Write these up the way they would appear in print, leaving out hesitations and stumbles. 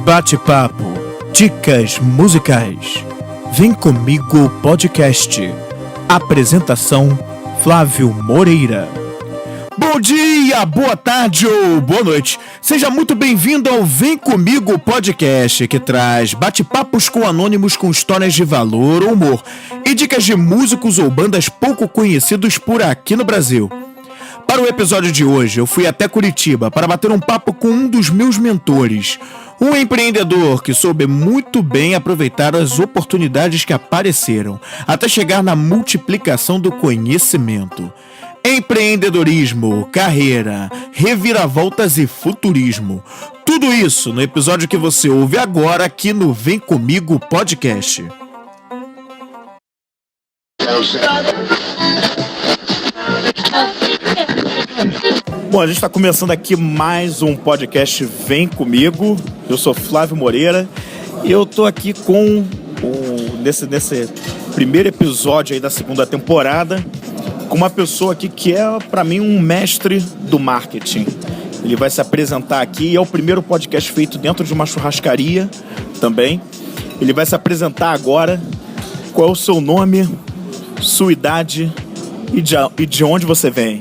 Bate-papo, dicas musicais. Vem comigo podcast. Apresentação Flávio Moreira. Bom dia, boa tarde ou boa noite. Seja muito bem-vindo ao Vem Comigo podcast, que traz bate-papos com anônimos com histórias de valor ou humor e dicas de músicos ou bandas pouco conhecidos por aqui no Brasil. Para o episódio de hoje, eu fui até Curitiba para bater um papo com um dos meus mentores, um empreendedor que soube muito bem aproveitar as oportunidades que apareceram, até chegar na multiplicação do conhecimento. Empreendedorismo, carreira, reviravoltas e futurismo. Tudo isso no episódio que você ouve agora aqui no Vem Comigo podcast. Bom, a gente está começando aqui mais um podcast Vem Comigo. Eu sou Flávio Moreira e eu tô aqui com nesse primeiro episódio aí da segunda temporada com uma pessoa aqui que é, para mim, um mestre do marketing. Ele vai se apresentar aqui, é o primeiro podcast feito dentro de uma churrascaria também. Ele vai se apresentar agora. Qual é o seu nome, sua idade e de onde você vem?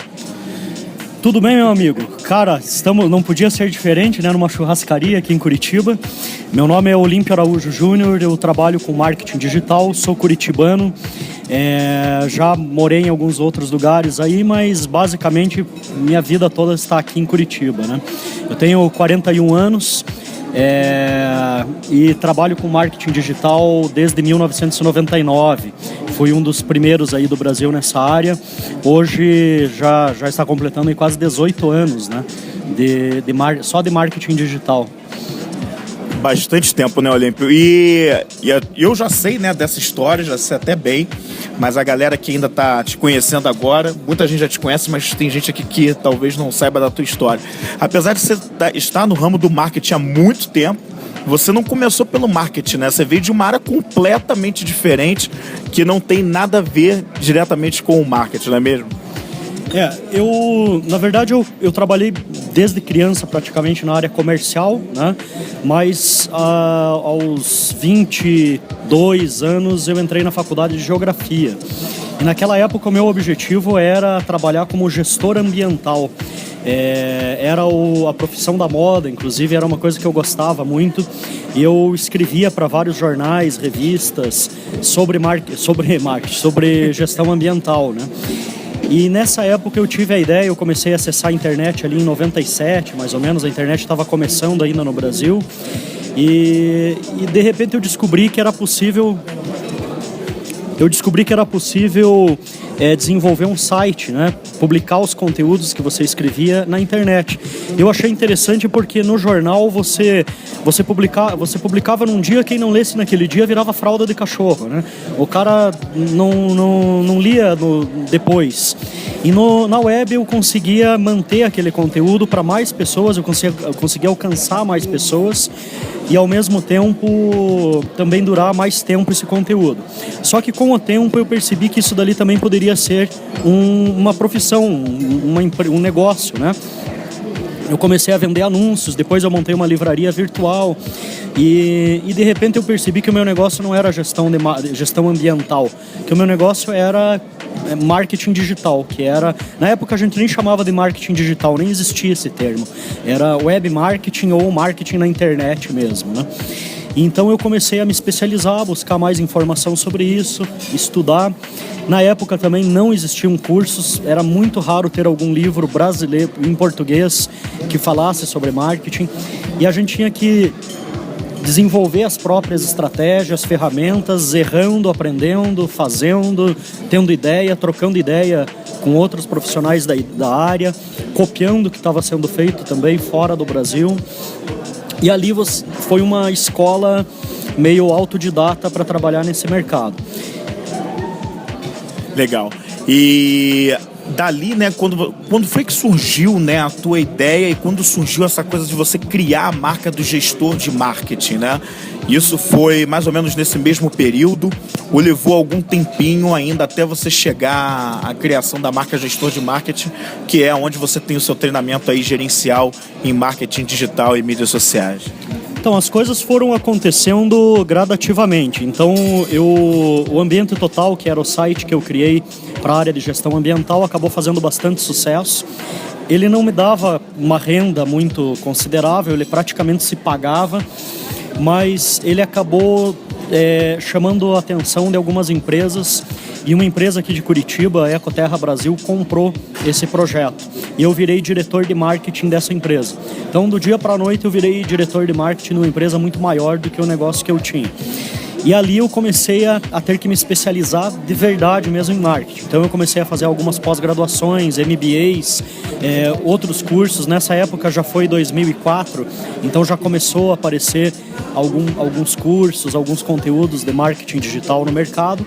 Tudo bem, meu amigo? Cara, não podia ser diferente, né? Numa churrascaria aqui em Curitiba. Meu nome é Olímpio Araújo Júnior, eu trabalho com marketing digital, sou curitibano. Já morei em alguns outros lugares aí, mas basicamente minha vida toda está aqui em Curitiba, né? Eu tenho 41 anos e trabalho com marketing digital desde 1999. Fui um dos primeiros aí do Brasil nessa área. Hoje já está completando em quase 18 anos, né? Só de marketing digital. Bastante tempo, né, Olímpio? E eu já sei, né, dessa história, já sei até bem, mas a galera que ainda tá te conhecendo agora, muita gente já te conhece, mas tem gente aqui que talvez não saiba da tua história. Apesar de você estar no ramo do marketing há muito tempo, você não começou pelo marketing, né? Você veio de uma área completamente diferente, que não tem nada a ver diretamente com o marketing, não é mesmo? Na verdade, eu trabalhei desde criança praticamente na área comercial, né? Mas aos 22 anos eu entrei na faculdade de Geografia. E naquela época o meu objetivo era trabalhar como gestor ambiental. Era a profissão da moda, inclusive era uma coisa que eu gostava muito. E eu escrevia para vários jornais, revistas sobre gestão ambiental, né? E nessa época eu tive a ideia, eu comecei a acessar a internet ali em 97, mais ou menos, a internet estava começando ainda no Brasil, e de repente eu descobri que era possível desenvolver um site, né? Publicar os conteúdos que você escrevia na internet. Eu achei interessante porque no jornal você publicava num dia, quem não lesse naquele dia virava fralda de cachorro, né? O cara não lia depois. E na web eu conseguia manter aquele conteúdo para mais pessoas, eu conseguia alcançar mais pessoas e ao mesmo tempo também durar mais tempo esse conteúdo. Só que com o tempo eu percebi que isso dali também poderia ser uma profissão, um negócio, né? Eu comecei a vender anúncios, depois eu montei uma livraria virtual e de repente eu percebi que o meu negócio não era gestão ambiental, que o meu negócio era marketing digital, que era... Na época a gente nem chamava de marketing digital, nem existia esse termo. Era web marketing ou marketing na internet mesmo, né? Então eu comecei a me especializar, buscar mais informação sobre isso, estudar. Na época também não existiam cursos, era muito raro ter algum livro brasileiro em português que falasse sobre marketing. E a gente tinha que desenvolver as próprias estratégias, ferramentas, errando, aprendendo, fazendo, tendo ideia, trocando ideia com outros profissionais da área, copiando o que estava sendo feito também fora do Brasil. E ali foi uma escola meio autodidata para trabalhar nesse mercado. Legal. E dali, né, quando foi que surgiu, né, a tua ideia e quando surgiu essa coisa de você criar a marca do gestor de marketing, né? Isso foi mais ou menos nesse mesmo período ou levou algum tempinho ainda até você chegar à criação da marca gestor de marketing, que é onde você tem o seu treinamento aí gerencial em marketing digital e mídias sociais? Então, as coisas foram acontecendo gradativamente. Então, o Ambiente Total, que era o site que eu criei para a área de gestão ambiental, acabou fazendo bastante sucesso. Ele não me dava uma renda muito considerável, ele praticamente se pagava, mas ele acabou chamando a atenção de algumas empresas, e uma empresa aqui de Curitiba, a Ecoterra Brasil, comprou esse projeto. E eu virei diretor de marketing dessa empresa. Então, do dia para a noite, eu virei diretor de marketing numa empresa muito maior do que o negócio que eu tinha. E ali eu comecei a ter que me especializar de verdade mesmo em marketing. Então eu comecei a fazer algumas pós-graduações, MBAs, outros cursos. Nessa época já foi 2004, então já começou a aparecer alguns cursos, alguns conteúdos de marketing digital no mercado.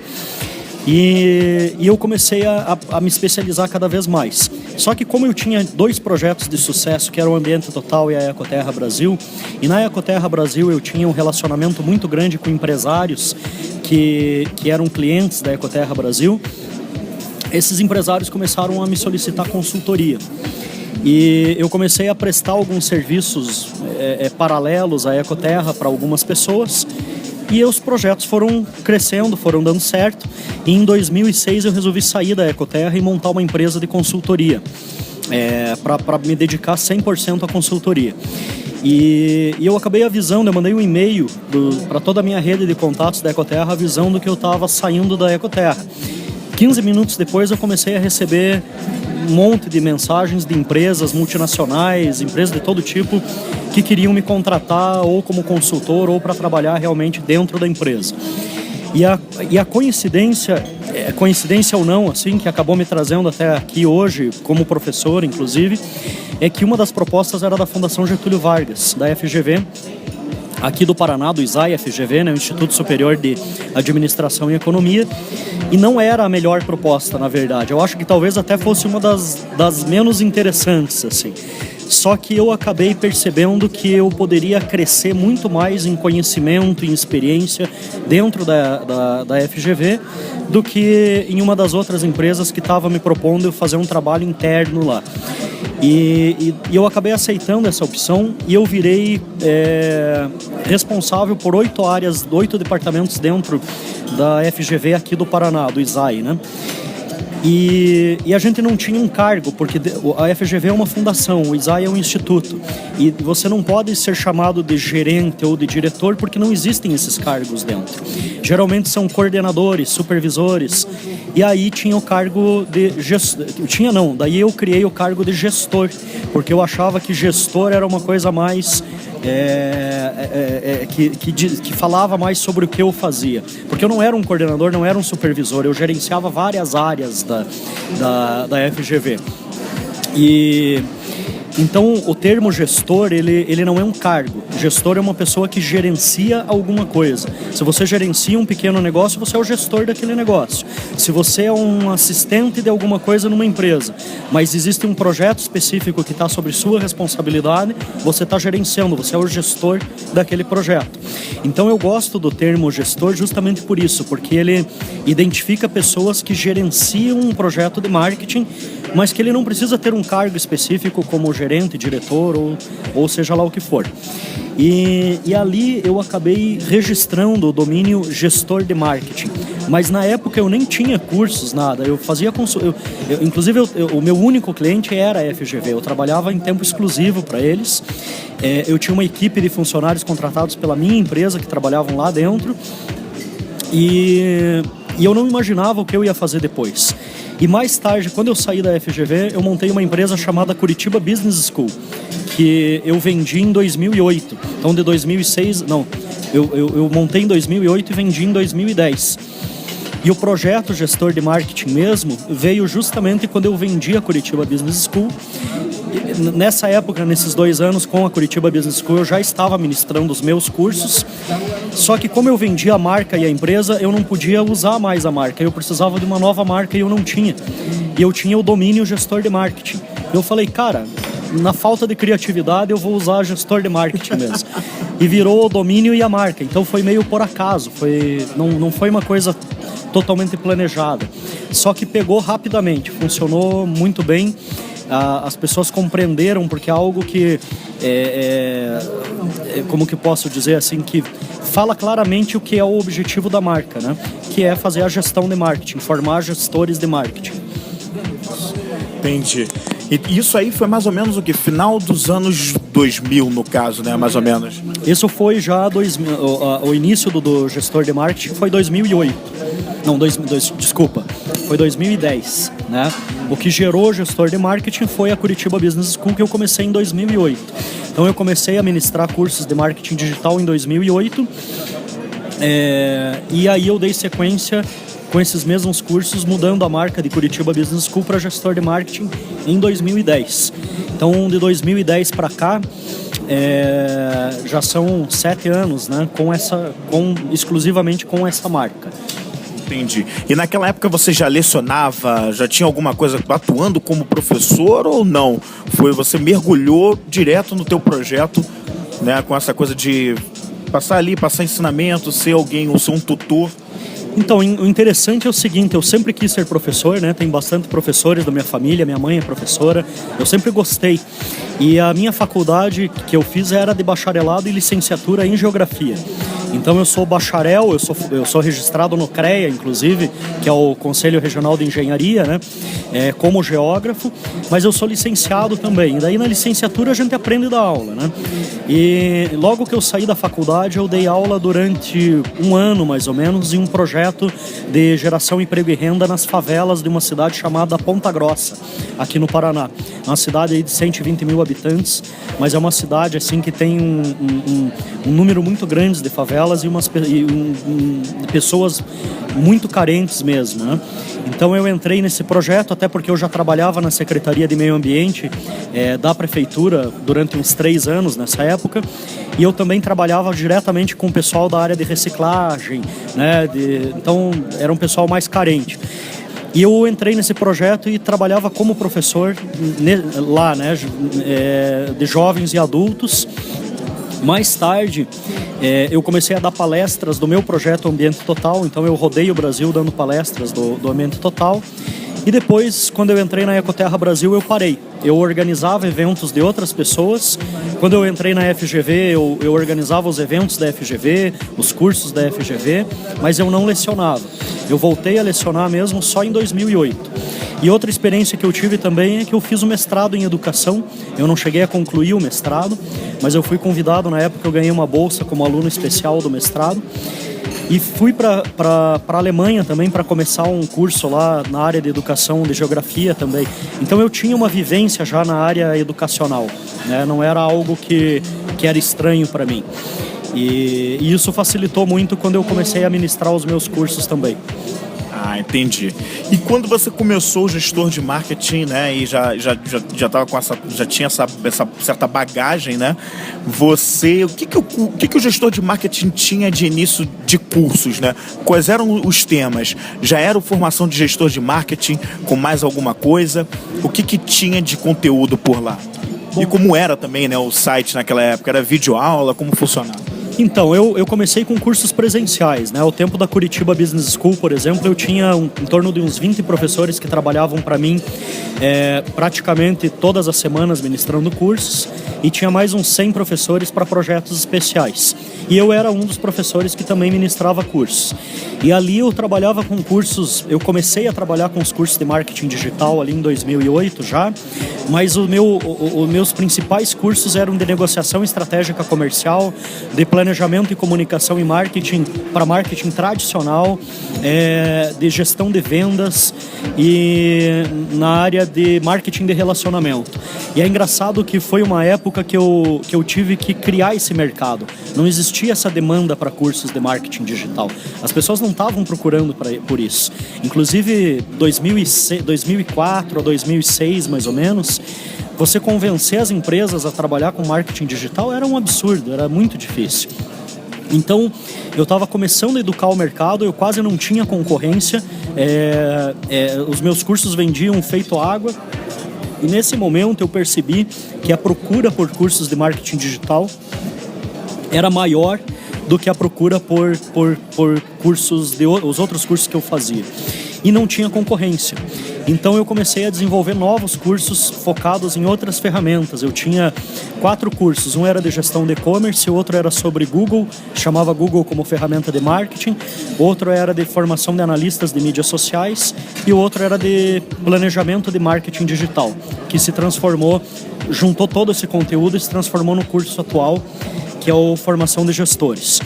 E eu comecei a me especializar cada vez mais. Só que como eu tinha 2 projetos de sucesso, que eram o Ambiente Total e a Ecoterra Brasil, e na Ecoterra Brasil eu tinha um relacionamento muito grande com empresários que eram clientes da Ecoterra Brasil, esses empresários começaram a me solicitar consultoria. E eu comecei a prestar alguns serviços paralelos à Ecoterra para algumas pessoas, e os projetos foram crescendo, foram dando certo. E em 2006 eu resolvi sair da Ecoterra e montar uma empresa de consultoria, para me dedicar 100% à consultoria. E eu acabei avisando, eu mandei um e-mail para toda a minha rede de contatos da Ecoterra, avisando que eu estava saindo da Ecoterra. 15 minutos depois eu comecei a receber um monte de mensagens de empresas multinacionais, empresas de todo tipo, que queriam me contratar ou como consultor ou para trabalhar realmente dentro da empresa. E a coincidência ou não, assim, que acabou me trazendo até aqui hoje, como professor, inclusive, é que uma das propostas era da Fundação Getúlio Vargas, da FGV, aqui do Paraná, do ISAE-FGV, né, o Instituto Superior de Administração e Economia, e não era a melhor proposta, na verdade. Eu acho que talvez até fosse uma das menos interessantes, assim. Só que eu acabei percebendo que eu poderia crescer muito mais em conhecimento, em experiência dentro da FGV do que em uma das outras empresas que estava me propondo fazer um trabalho interno lá. E eu acabei aceitando essa opção e eu virei responsável por 8 departamentos dentro da FGV aqui do Paraná, do ISAE, né? E a gente não tinha um cargo, porque a FGV é uma fundação, o ISAE é um instituto. E você não pode ser chamado de gerente ou de diretor, porque não existem esses cargos dentro. Geralmente são coordenadores, supervisores. E aí tinha o cargo de gestor. Tinha não, daí eu criei o cargo de gestor, porque eu achava que gestor era uma coisa mais... que falava mais sobre o que eu fazia. Porque eu não era um coordenador, não era um supervisor, eu gerenciava várias áreas da FGV. E então o termo gestor, ele não é um cargo. Gestor é uma pessoa que gerencia alguma coisa. Se você gerencia um pequeno negócio, você é o gestor daquele negócio. Se você é um assistente de alguma coisa numa empresa, mas existe um projeto específico que está sob sua responsabilidade, você está gerenciando, você é o gestor daquele projeto. Então eu gosto do termo gestor justamente por isso, porque ele identifica pessoas que gerenciam um projeto de marketing, mas que ele não precisa ter um cargo específico como gerente, diretor ou seja lá o que for. E ali eu acabei registrando o domínio gestor de marketing. Mas na época eu nem tinha cursos, nada. Eu fazia inclusive o meu único cliente era a FGV. Eu trabalhava em tempo exclusivo para eles. Eu tinha uma equipe de funcionários contratados pela minha empresa que trabalhavam lá dentro. E eu não imaginava o que eu ia fazer depois. E mais tarde, quando eu saí da FGV, eu montei uma empresa chamada Curitiba Business School, que eu vendi em 2008. Então, de 2006... Não, eu montei em 2008 e vendi em 2010. E o projeto gestor de marketing mesmo veio justamente quando eu vendi a Curitiba Business School. Nessa época, nesses 2 anos com a Curitiba Business School, eu já estava ministrando os meus cursos. Só que como eu vendi a marca e a empresa, eu não podia usar mais a marca. Eu precisava de uma nova marca e eu não tinha. E eu tinha o domínio gestor de marketing. Eu falei, cara, na falta de criatividade eu vou usar gestor de marketing mesmo. E virou o domínio e a marca. Então foi meio por acaso. Não foi uma coisa totalmente planejada. Só que pegou rapidamente, funcionou muito bem. as pessoas compreenderam, porque é algo que, como que posso dizer assim, que fala claramente o que é o objetivo da marca, né? Que é fazer a gestão de marketing, formar gestores de marketing. Entendi. E isso aí foi mais ou menos o que? Final dos anos 2000, no caso, né? Mais ou menos. Isso foi já o início do gestor de marketing foi 2008. Não, desculpa, foi 2010, né? O que gerou o gestor de marketing foi a Curitiba Business School, que eu comecei em 2008. Então eu comecei a ministrar cursos de marketing digital em 2008. E aí eu dei sequência com esses mesmos cursos, mudando a marca de Curitiba Business School para gestor de marketing em 2010. Então, de 2010 para cá, já são 7 anos, né, exclusivamente com essa marca. Entendi. E naquela época você já lecionava, já tinha alguma coisa atuando como professor ou não? Você mergulhou direto no teu projeto, né, com essa coisa de passar ensinamento, ser alguém ou ser um tutor? Então, o interessante é o seguinte, eu sempre quis ser professor, né? Tem bastante professores da minha família, minha mãe é professora, eu sempre gostei. E a minha faculdade que eu fiz era de bacharelado e licenciatura em geografia. Então eu sou bacharel, eu sou registrado no CREA, inclusive, que é o Conselho Regional de Engenharia, né? Como geógrafo, mas eu sou licenciado também. E daí na licenciatura a gente aprende a dar aula, né? E logo que eu saí da faculdade eu dei aula durante 1 ano, mais ou menos, em um projeto de geração, emprego e renda nas favelas de uma cidade chamada Ponta Grossa, aqui no Paraná. É uma cidade aí de 120 mil habitantes, mas é uma cidade assim que tem um número muito grande de favelas e pessoas muito carentes mesmo, né? Então eu entrei nesse projeto, até porque eu já trabalhava na Secretaria de Meio Ambiente da Prefeitura durante uns 3 anos nessa época, e eu também trabalhava diretamente com o pessoal da área de reciclagem, né? Então era um pessoal mais carente. E eu entrei nesse projeto e trabalhava como professor lá, né? De jovens e adultos. Mais tarde, eu comecei a dar palestras do meu projeto Ambiente Total, então eu rodei o Brasil dando palestras do Ambiente Total. E depois, quando eu entrei na Ecoterra Brasil, eu parei. Eu organizava eventos de outras pessoas. Quando eu entrei na FGV, eu organizava os eventos da FGV, os cursos da FGV, mas eu não lecionava. Eu voltei a lecionar mesmo só em 2008. E outra experiência que eu tive também é que eu fiz o mestrado em educação. Eu não cheguei a concluir o mestrado, mas eu fui convidado, na época eu ganhei uma bolsa como aluno especial do mestrado. E fui para a Alemanha também para começar um curso lá na área de educação, de geografia também. Então eu tinha uma vivência já na área educacional, né? Não era algo que era estranho para mim. E isso facilitou muito quando eu comecei a ministrar os meus cursos também. Ah, entendi. E quando você começou o gestor de marketing, né, e já tava com já tinha essa certa bagagem, né? O que o gestor de marketing tinha de início de cursos, né? Quais eram os temas? Já era formação de gestor de marketing com mais alguma coisa? O que tinha de conteúdo por lá? Bom, e como era também, né, o site naquela época? Era videoaula? Como funcionava? Então, eu comecei com cursos presenciais, né? Ao tempo da Curitiba Business School, por exemplo, eu tinha em torno de uns 20 professores que trabalhavam para mim praticamente todas as semanas ministrando cursos, e tinha mais uns 100 professores para projetos especiais. E eu era um dos professores que também ministrava cursos. E ali eu trabalhava com cursos, eu comecei a trabalhar com os cursos de marketing digital ali em 2008 já, mas os meus principais cursos eram de negociação estratégica comercial, de planejamento e comunicação e marketing para marketing tradicional, de gestão de vendas e na área de marketing de relacionamento. E é engraçado que foi uma época que eu tive que criar esse mercado. Não existia essa demanda para cursos de marketing digital. As pessoas não estavam procurando por isso. Inclusive, 2004 a 2006, mais ou menos, você convencer as empresas a trabalhar com marketing digital era um absurdo, era muito difícil. Então, eu estava começando a educar o mercado, eu quase não tinha concorrência, os meus cursos vendiam feito água, e nesse momento eu percebi que a procura por cursos de marketing digital era maior do que a procura por cursos os outros cursos que eu fazia. e não tinha concorrência. Então eu comecei a desenvolver novos cursos focados em outras ferramentas. Eu tinha 4 cursos, um era de gestão de e-commerce, outro era sobre Google, chamava Google como ferramenta de marketing, outro era de formação de analistas de mídias sociais e o outro era de planejamento de marketing digital, que se transformou, juntou todo esse conteúdo e se transformou no curso atual, que é o Formação de Gestores.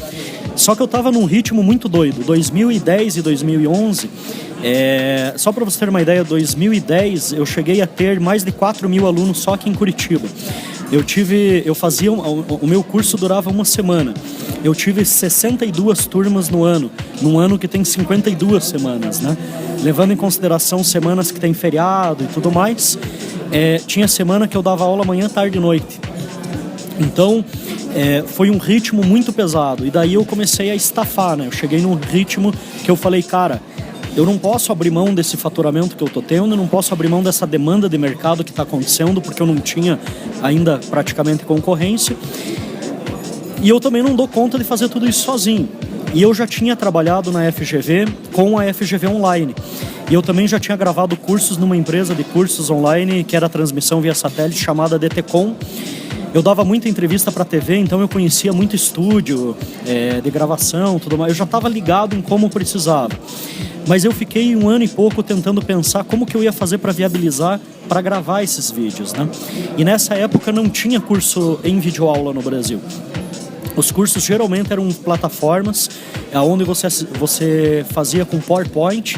Só que eu estava num ritmo muito doido. 2010 e 2011, só para você ter uma ideia, 2010 eu cheguei a ter mais de 4 mil alunos só aqui em Curitiba. O meu curso durava uma semana. Eu tive 62 turmas no ano, num ano que tem 52 semanas, né? Levando em consideração semanas que tem feriado e tudo mais, tinha semana que eu dava aula manhã, tarde e noite. Então, foi um ritmo muito pesado. E daí eu comecei a estafar, né? Eu cheguei num ritmo que eu falei, cara, eu não posso abrir mão desse faturamento que eu tô tendo, eu não posso abrir mão dessa demanda de mercado que está acontecendo, porque eu não tinha ainda praticamente concorrência. E eu também não dou conta de fazer tudo isso sozinho. E eu já tinha trabalhado na FGV com a FGV Online. E eu também já tinha gravado cursos numa empresa de cursos online, que era transmissão via satélite, chamada DTCom. Eu dava muita entrevista para a TV, então eu conhecia muito estúdio de gravação, tudo mais. Eu já estava ligado em como precisava. Mas eu fiquei 1 ano e pouco tentando pensar como que eu ia fazer para viabilizar, para gravar esses vídeos, né? E nessa época não tinha curso em videoaula no Brasil. Os cursos geralmente eram plataformas onde você fazia com PowerPoint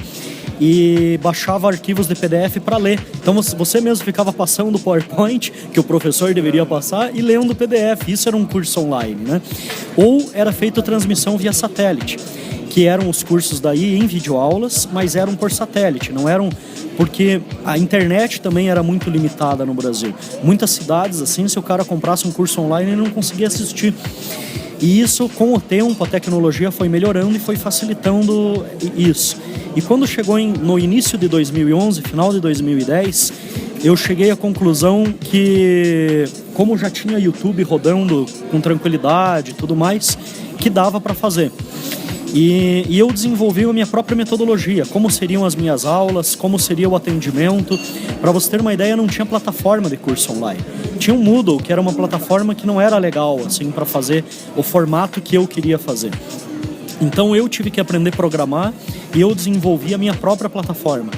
e baixava arquivos de PDF para ler. Então você mesmo ficava passando o PowerPoint, que o professor deveria passar, e lendo o PDF. Isso era um curso online, né? Ou era feita transmissão via satélite, que eram os cursos daí em videoaulas, mas eram por satélite, não eram... Porque a internet também era muito limitada no Brasil. Muitas cidades, assim, se o cara comprasse um curso online, ele não conseguia assistir. E isso, com o tempo, a tecnologia foi melhorando e foi facilitando isso. E quando chegou no início de 2011, final de 2010, eu cheguei à conclusão que, como já tinha YouTube rodando com tranquilidade e tudo mais, que dava para fazer. E eu desenvolvi a minha própria metodologia, como seriam as minhas aulas, como seria o atendimento. Para você ter uma ideia, não tinha plataforma de curso online. Tinha um Moodle, que era uma plataforma que não era legal assim, para fazer o formato que eu queria fazer. Então eu tive que aprender a programar e eu desenvolvi a minha própria plataforma.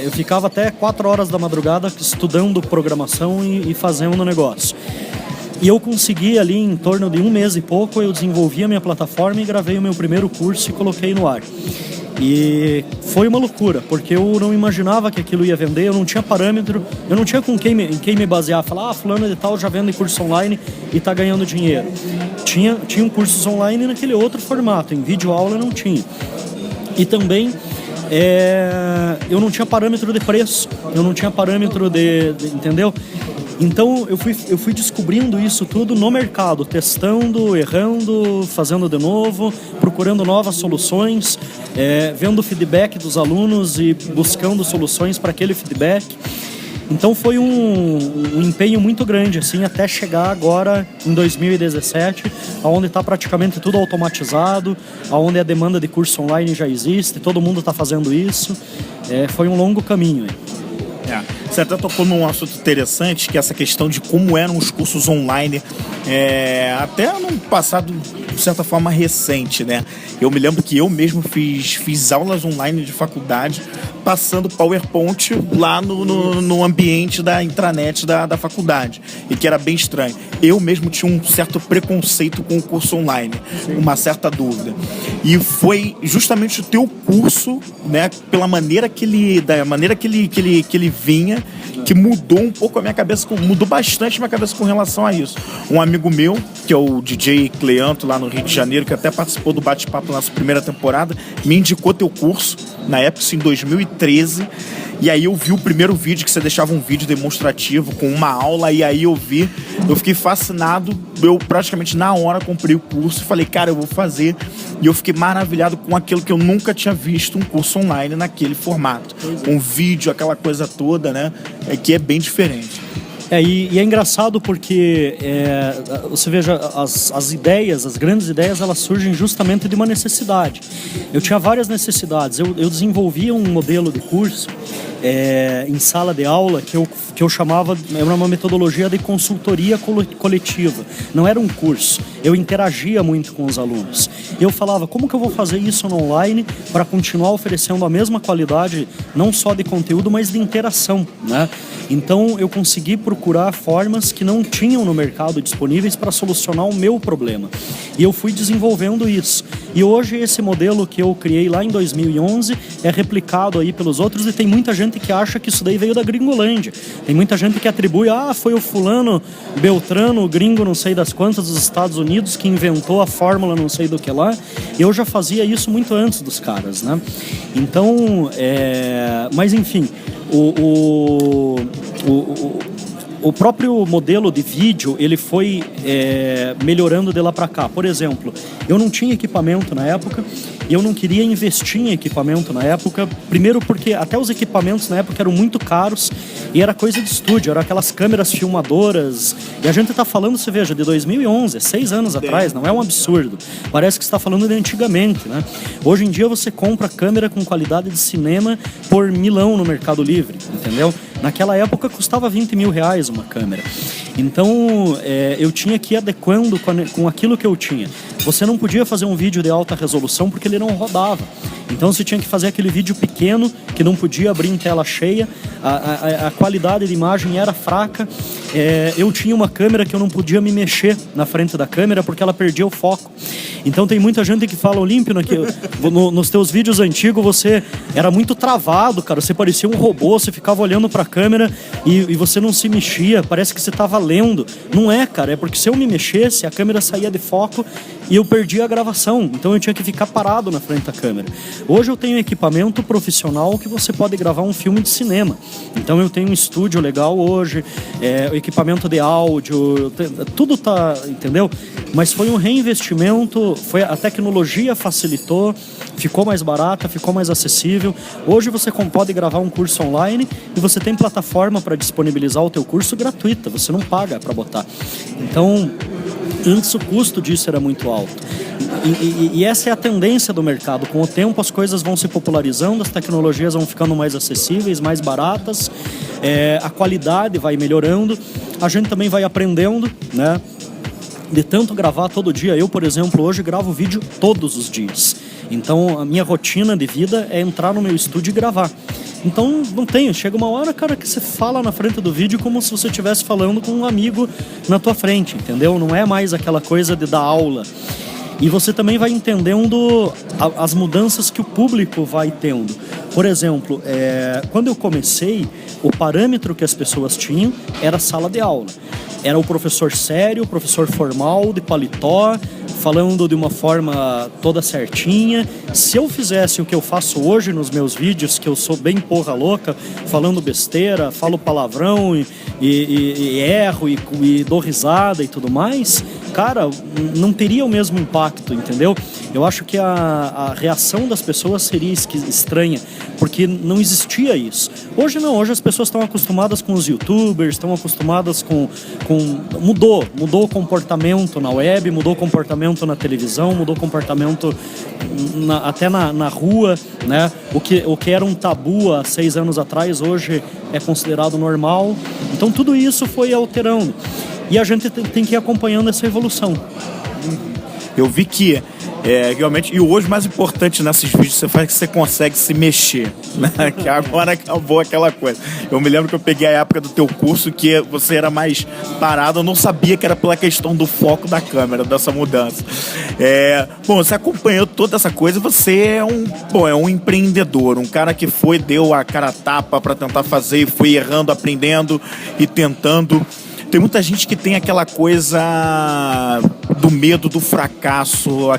Eu ficava até 4 horas da madrugada estudando programação e fazendo o negócio. E eu consegui ali, em torno de 1 mês e pouco, eu desenvolvi a minha plataforma e gravei o meu primeiro curso e coloquei no ar. E foi uma loucura, porque eu não imaginava que aquilo ia vender, eu não tinha parâmetro, eu não tinha em quem me basear, falar, fulano de tal já vende curso online e tá ganhando dinheiro. Tinham cursos online naquele outro formato, em videoaula não tinha. E também eu não tinha parâmetro de preço, eu não tinha parâmetro entendeu? Então eu fui descobrindo isso tudo no mercado, testando, errando, fazendo de novo, procurando novas soluções, vendo o feedback dos alunos e buscando soluções para aquele feedback. Então foi um empenho muito grande, assim, até chegar agora em 2017, onde está praticamente tudo automatizado, onde a demanda de curso online já existe, todo mundo está fazendo isso. Foi um longo caminho. Você até tocou num assunto interessante, que é essa questão de como eram os cursos online, até num passado, de certa forma, recente, né? Eu me lembro que eu mesmo fiz aulas online de faculdade, passando PowerPoint lá no ambiente da intranet da faculdade, e que era bem estranho. Eu mesmo tinha um certo preconceito com o curso online, uma certa dúvida. E foi justamente o teu curso, né, pela maneira que ele vinha, que mudou um pouco a minha cabeça, mudou bastante a minha cabeça com relação a isso. Um amigo meu, que é o DJ Cleanto, lá no Rio de Janeiro, que até participou do bate-papo na nossa primeira temporada, me indicou teu curso, na época, em 2013, e aí eu vi o primeiro vídeo, que você deixava um vídeo demonstrativo com uma aula, e aí eu fiquei fascinado, eu praticamente na hora comprei o curso e falei, cara, eu vou fazer, e eu fiquei maravilhado com aquilo que eu nunca tinha visto, um curso online naquele formato, com vídeo, aquela coisa toda, né, que é bem diferente. E é engraçado porque você veja, as ideias, as grandes ideias, elas surgem justamente de uma necessidade. Eu tinha várias necessidades. Eu desenvolvia um modelo de curso em sala de aula que eu chamava, era uma metodologia de consultoria coletiva. Não era um curso. Eu interagia muito com os alunos. Eu falava, como que eu vou fazer isso no online para continuar oferecendo a mesma qualidade, não só de conteúdo, mas de interação, né? Então eu consegui procurar formas que não tinham no mercado disponíveis para solucionar o meu problema. E eu fui desenvolvendo isso. E hoje esse modelo que eu criei lá em 2011 é replicado aí pelos outros e tem muita gente que acha que isso daí veio da Gringolândia. Tem muita gente que atribui, foi o fulano Beltrano, o gringo não sei das quantas dos Estados Unidos que inventou a fórmula não sei do que lá. Eu já fazia isso muito antes dos caras, né? Então, mas enfim, o próprio modelo de vídeo, ele foi melhorando de lá para cá. Por exemplo, eu não tinha equipamento na época, eu não queria investir em equipamento na época, primeiro porque até os equipamentos na época eram muito caros e era coisa de estúdio, eram aquelas câmeras filmadoras, e a gente tá falando, você veja, de 2011, 6 anos atrás, não é um absurdo, parece que você está falando de antigamente, né? Hoje em dia você compra câmera com qualidade de cinema por milão no Mercado Livre, entendeu? Naquela época custava 20 mil reais uma câmera. Então eu tinha que ir adequando com aquilo que eu tinha. Você não podia fazer um vídeo de alta resolução porque ele não rodava. Então você tinha que fazer aquele vídeo pequeno, que não podia abrir em tela cheia, a qualidade de imagem era fraca. Eu tinha uma câmera que eu não podia me mexer na frente da câmera porque ela perdia o foco. Então tem muita gente que fala, Olímpio, nos teus vídeos antigos você era muito travado, cara, você parecia um robô, você ficava olhando pra câmera e você não se mexia, parece que você estava lendo. Não é, cara, é porque se eu me mexesse, a câmera saía de foco e eu perdia a gravação, então eu tinha que ficar parado na frente da câmera. Hoje eu tenho equipamento profissional que você pode gravar um filme de cinema. Então eu tenho um estúdio legal hoje, equipamento de áudio, tudo tá, entendeu? Mas foi um reinvestimento, a tecnologia facilitou, ficou mais barata, ficou mais acessível. Hoje você pode gravar um curso online e você tem plataforma para disponibilizar o teu curso gratuita, você não paga para botar. Então, antes o custo disso era muito alto. E essa é a tendência do mercado. Com o tempo as coisas vão se popularizando, as tecnologias vão ficando mais acessíveis, mais baratas, a qualidade vai melhorando, a gente também vai aprendendo, né? De tanto gravar todo dia. Eu, por exemplo, hoje gravo vídeo todos os dias. Então a minha rotina de vida é entrar no meu estúdio e gravar. Então não tem, chega uma hora, cara, que você fala na frente do vídeo como se você estivesse falando com um amigo na tua frente, entendeu? Não é mais aquela coisa de dar aula. E você também vai entendendo as mudanças que o público vai tendo. Por exemplo, quando eu comecei, o parâmetro que as pessoas tinham era sala de aula. Era o professor sério, o professor formal, de paletó, falando de uma forma toda certinha. Se eu fizesse o que eu faço hoje nos meus vídeos, que eu sou bem porra louca, falando besteira, falo palavrão e erro e dou risada e tudo mais, cara, não teria o mesmo impacto, entendeu? Eu acho que a reação das pessoas seria estranha, porque não existia isso. Hoje não, hoje as pessoas estão acostumadas com os youtubers, estão acostumadas com mudou o comportamento na web, mudou o comportamento na televisão, mudou o comportamento até na rua, né? O que era um tabu há 6 anos atrás, hoje é considerado normal. Então tudo isso foi alterando. E a gente tem que ir acompanhando essa evolução. Eu vi que realmente, e hoje o mais importante nesses vídeos você faz que você consegue se mexer, né? Que agora acabou aquela coisa. Eu me lembro que eu peguei a época do teu curso que você era mais parado, eu não sabia que era pela questão do foco da câmera, dessa mudança. Bom, você acompanhou toda essa coisa, você é um empreendedor, um cara que deu a cara a tapa para tentar fazer e foi errando, aprendendo e tentando. Tem muita gente que tem aquela coisa do medo do fracasso,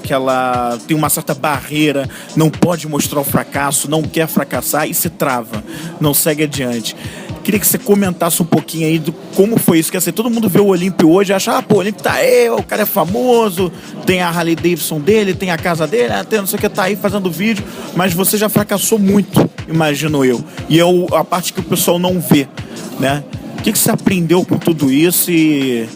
tem uma certa barreira, não pode mostrar o fracasso, não quer fracassar e se trava, não segue adiante. Queria que você comentasse um pouquinho aí do como foi isso. Quer dizer, todo mundo vê o Olímpio hoje e acha, o Olímpio tá aí, o cara é famoso, tem a Harley Davidson dele, tem a casa dele, tem não sei o que, tá aí fazendo vídeo, mas você já fracassou muito, imagino eu. E é a parte que o pessoal não vê, né? O que você aprendeu com tudo isso e...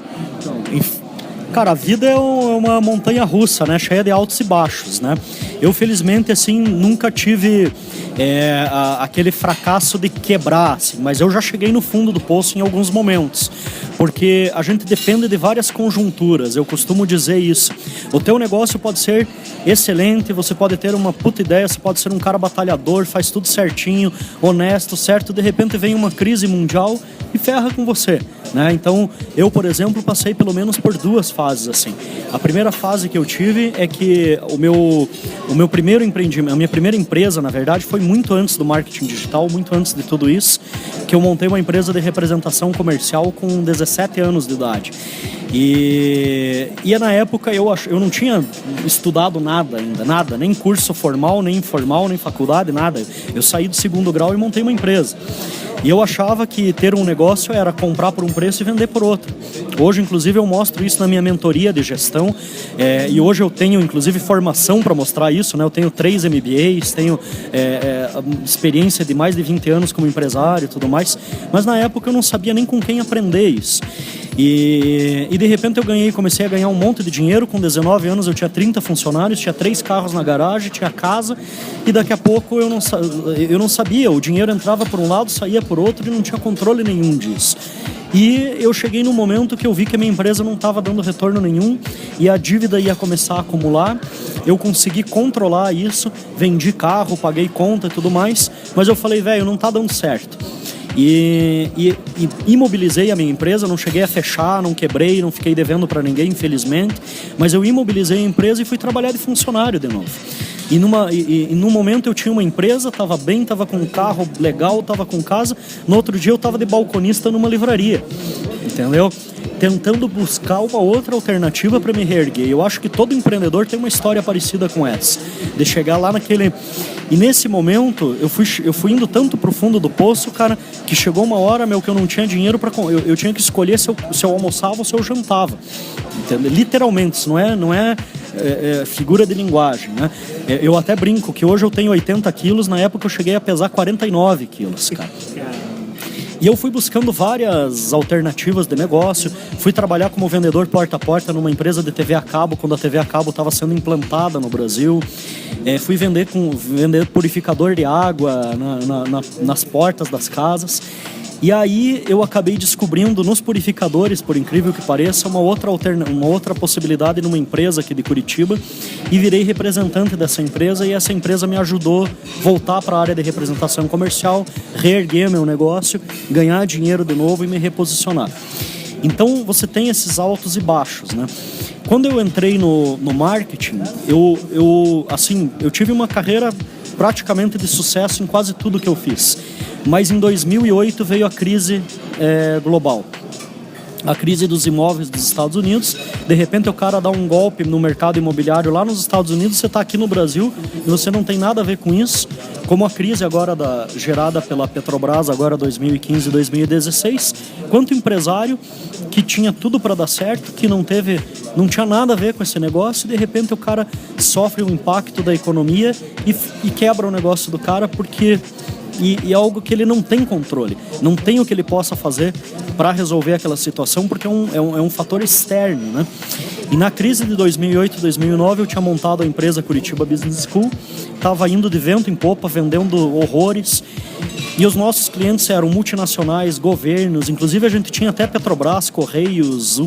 Cara, a vida é uma montanha russa, né? Cheia de altos e baixos, né? Eu, felizmente, assim, nunca tive aquele fracasso de quebrar, assim, mas eu já cheguei no fundo do poço em alguns momentos, porque a gente depende de várias conjunturas, eu costumo dizer isso. O teu negócio pode ser excelente, você pode ter uma puta ideia, você pode ser um cara batalhador, faz tudo certinho, honesto, certo? De repente vem uma crise mundial e ferra com você, né? Então, eu, por exemplo, passei pelo menos por 2 fases, assim. A primeira fase que eu tive é que o meu primeiro empreendimento, a minha primeira empresa, na verdade, foi muito antes do marketing digital, muito antes de tudo isso, que eu montei uma empresa de representação comercial com 17 anos de idade. E na época eu não tinha estudado nada ainda, nada, nem curso formal, nem informal, nem faculdade, nada. Eu saí do 2º grau e montei uma empresa. E eu achava que ter um negócio era comprar por um preço e vender por outro. Hoje, inclusive, eu mostro isso na minha mentoria de gestão. E hoje eu tenho, inclusive, formação para mostrar isso, né? Eu tenho 3 MBAs, tenho experiência de mais de 20 anos como empresário e tudo mais. Mas na época eu não sabia nem com quem aprender isso. E de repente comecei a ganhar um monte de dinheiro. Com 19 anos eu tinha 30 funcionários, tinha 3 carros na garagem, tinha casa, e daqui a pouco eu não sabia, o dinheiro entrava por um lado, saía por outro e não tinha controle nenhum disso. E eu cheguei num momento que eu vi que a minha empresa não estava dando retorno nenhum e a dívida ia começar a acumular. Eu consegui controlar isso, vendi carro, paguei conta e tudo mais, mas eu falei, velho, não tá dando certo. E imobilizei a minha empresa, não cheguei a fechar, não quebrei, não fiquei devendo para ninguém, infelizmente, mas eu imobilizei a empresa e fui trabalhar de funcionário de novo. E num momento eu tinha uma empresa, estava bem, estava com um carro legal, estava com casa. No outro dia eu estava de balconista numa livraria, entendeu? Tentando buscar uma outra alternativa para me reerguer. Eu acho que todo empreendedor tem uma história parecida com essa, de chegar lá naquele... E nesse momento eu fui indo tanto pro fundo do poço, cara, que chegou uma hora, que eu não tinha dinheiro para... Eu tinha que escolher se eu almoçava ou se eu jantava, entendeu? Literalmente, isso não é figura de linguagem, né? Eu até brinco que hoje eu tenho 80 quilos, na época eu cheguei a pesar 49 quilos, cara. E eu fui buscando várias alternativas de negócio, fui trabalhar como vendedor porta a porta numa empresa de TV a cabo, quando a TV a cabo estava sendo implantada no Brasil. Fui vender purificador de água nas portas das casas. E aí eu acabei descobrindo nos purificadores, por incrível que pareça, uma outra possibilidade numa empresa aqui de Curitiba, e virei representante dessa empresa, e essa empresa me ajudou a voltar para a área de representação comercial, reerguer meu negócio, ganhar dinheiro de novo e me reposicionar. Então você tem esses altos e baixos, né? Quando eu entrei no marketing, eu tive uma carreira praticamente de sucesso em quase tudo que eu fiz. Mas em 2008 veio a crise global. A crise dos imóveis dos Estados Unidos. De repente o cara dá um golpe no mercado imobiliário lá nos Estados Unidos, você está aqui no Brasil e você não tem nada a ver com isso. Como a crise agora gerada pela Petrobras, agora 2015 e 2016, quanto empresário que tinha tudo para dar certo, que não tinha nada a ver com esse negócio, e de repente o cara sofre o impacto da economia e quebra o negócio do cara porque... E é algo que ele não tem controle, não tem o que ele possa fazer para resolver aquela situação, porque é um fator externo, né? E na crise de 2008 e 2009 eu tinha montado a empresa Curitiba Business School, estava indo de vento em popa, vendendo horrores, e os nossos clientes eram multinacionais, governos, inclusive a gente tinha até Petrobras, Correios,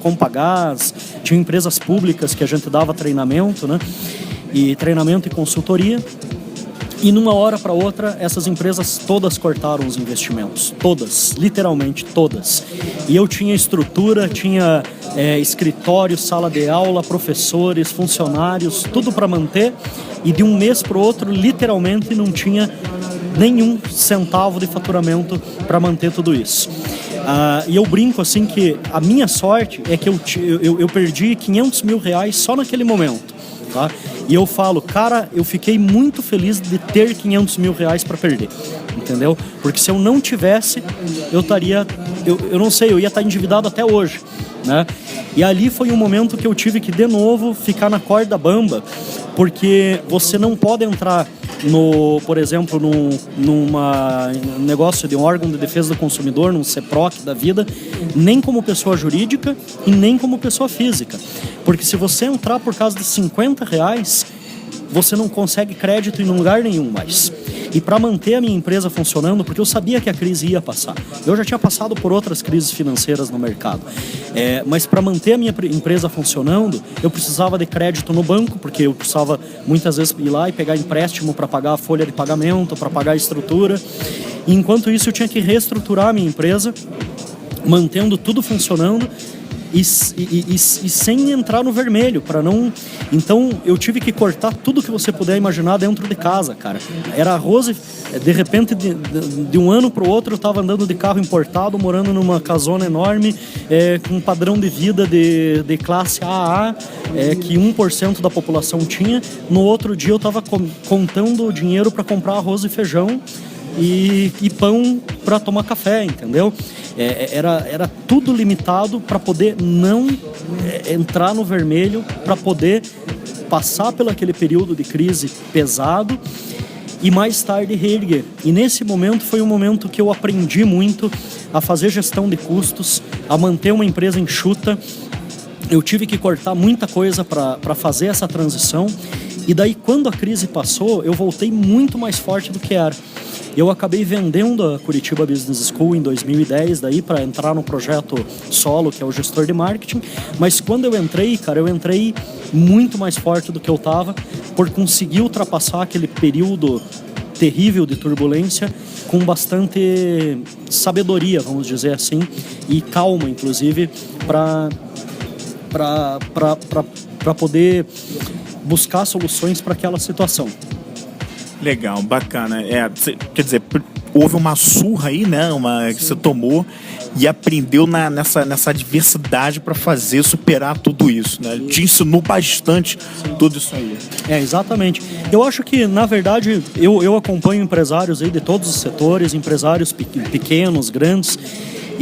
Compagás, tinha empresas públicas que a gente dava treinamento, né? E treinamento e consultoria. E numa hora para outra, essas empresas todas cortaram os investimentos. Todas, literalmente todas. E eu tinha estrutura, tinha escritório, sala de aula, professores, funcionários, tudo para manter. E de um mês para o outro, literalmente não tinha nenhum centavo de faturamento para manter tudo isso. E eu brinco assim que a minha sorte é que eu perdi 500 mil reais só naquele momento. Tá? E eu falo, cara, eu fiquei muito feliz de ter 500 mil reais para perder, entendeu? Porque se eu não tivesse, eu não sei, eu ia estar endividado até hoje, né? E ali foi um momento que eu tive que, de novo, ficar na corda bamba, porque você não pode entrar por exemplo, num negócio de um órgão de defesa do consumidor, num CEPROC da vida, nem como pessoa jurídica e nem como pessoa física. Porque se você entrar por causa de R$50, você não consegue crédito em lugar nenhum mais. E para manter a minha empresa funcionando, porque eu sabia que a crise ia passar. Eu já tinha passado por outras crises financeiras no mercado. Mas para manter a minha empresa funcionando, eu precisava de crédito no banco, porque eu precisava muitas vezes ir lá e pegar empréstimo para pagar a folha de pagamento, para pagar a estrutura. E enquanto isso, eu tinha que reestruturar a minha empresa, mantendo tudo funcionando, e sem entrar no vermelho, para não... Então, eu tive que cortar tudo que você puder imaginar dentro de casa, cara. Era arroz e, de repente, de um ano para o outro, eu estava andando de carro importado, morando numa casona enorme, com um padrão de vida de classe AA, que 1% da população tinha. No outro dia, eu estava contando o dinheiro para comprar arroz e feijão e pão para tomar café, entendeu? Era tudo limitado para poder não entrar no vermelho, para poder passar pelo aquele período de crise pesado e mais tarde reerguer. E nesse momento foi um momento que eu aprendi muito a fazer gestão de custos, a manter uma empresa enxuta. Eu tive que cortar muita coisa para fazer essa transição. E daí, quando a crise passou, eu voltei muito mais forte do que era. Eu acabei vendendo a Curitiba Business School em 2010 daí para entrar no projeto solo, que é o gestor de marketing. Mas quando eu entrei, cara, eu entrei muito mais forte do que eu estava, por conseguir ultrapassar aquele período terrível de turbulência com bastante sabedoria, vamos dizer assim, e calma, inclusive, para poder buscar soluções para aquela situação. Legal, bacana. Quer dizer, houve uma surra aí, né? Que você tomou e aprendeu nessa adversidade para superar tudo isso, né? Te ensinou bastante tudo isso aí. Exatamente. Eu acho que, na verdade, eu acompanho empresários aí de todos os setores, empresários pequenos, grandes.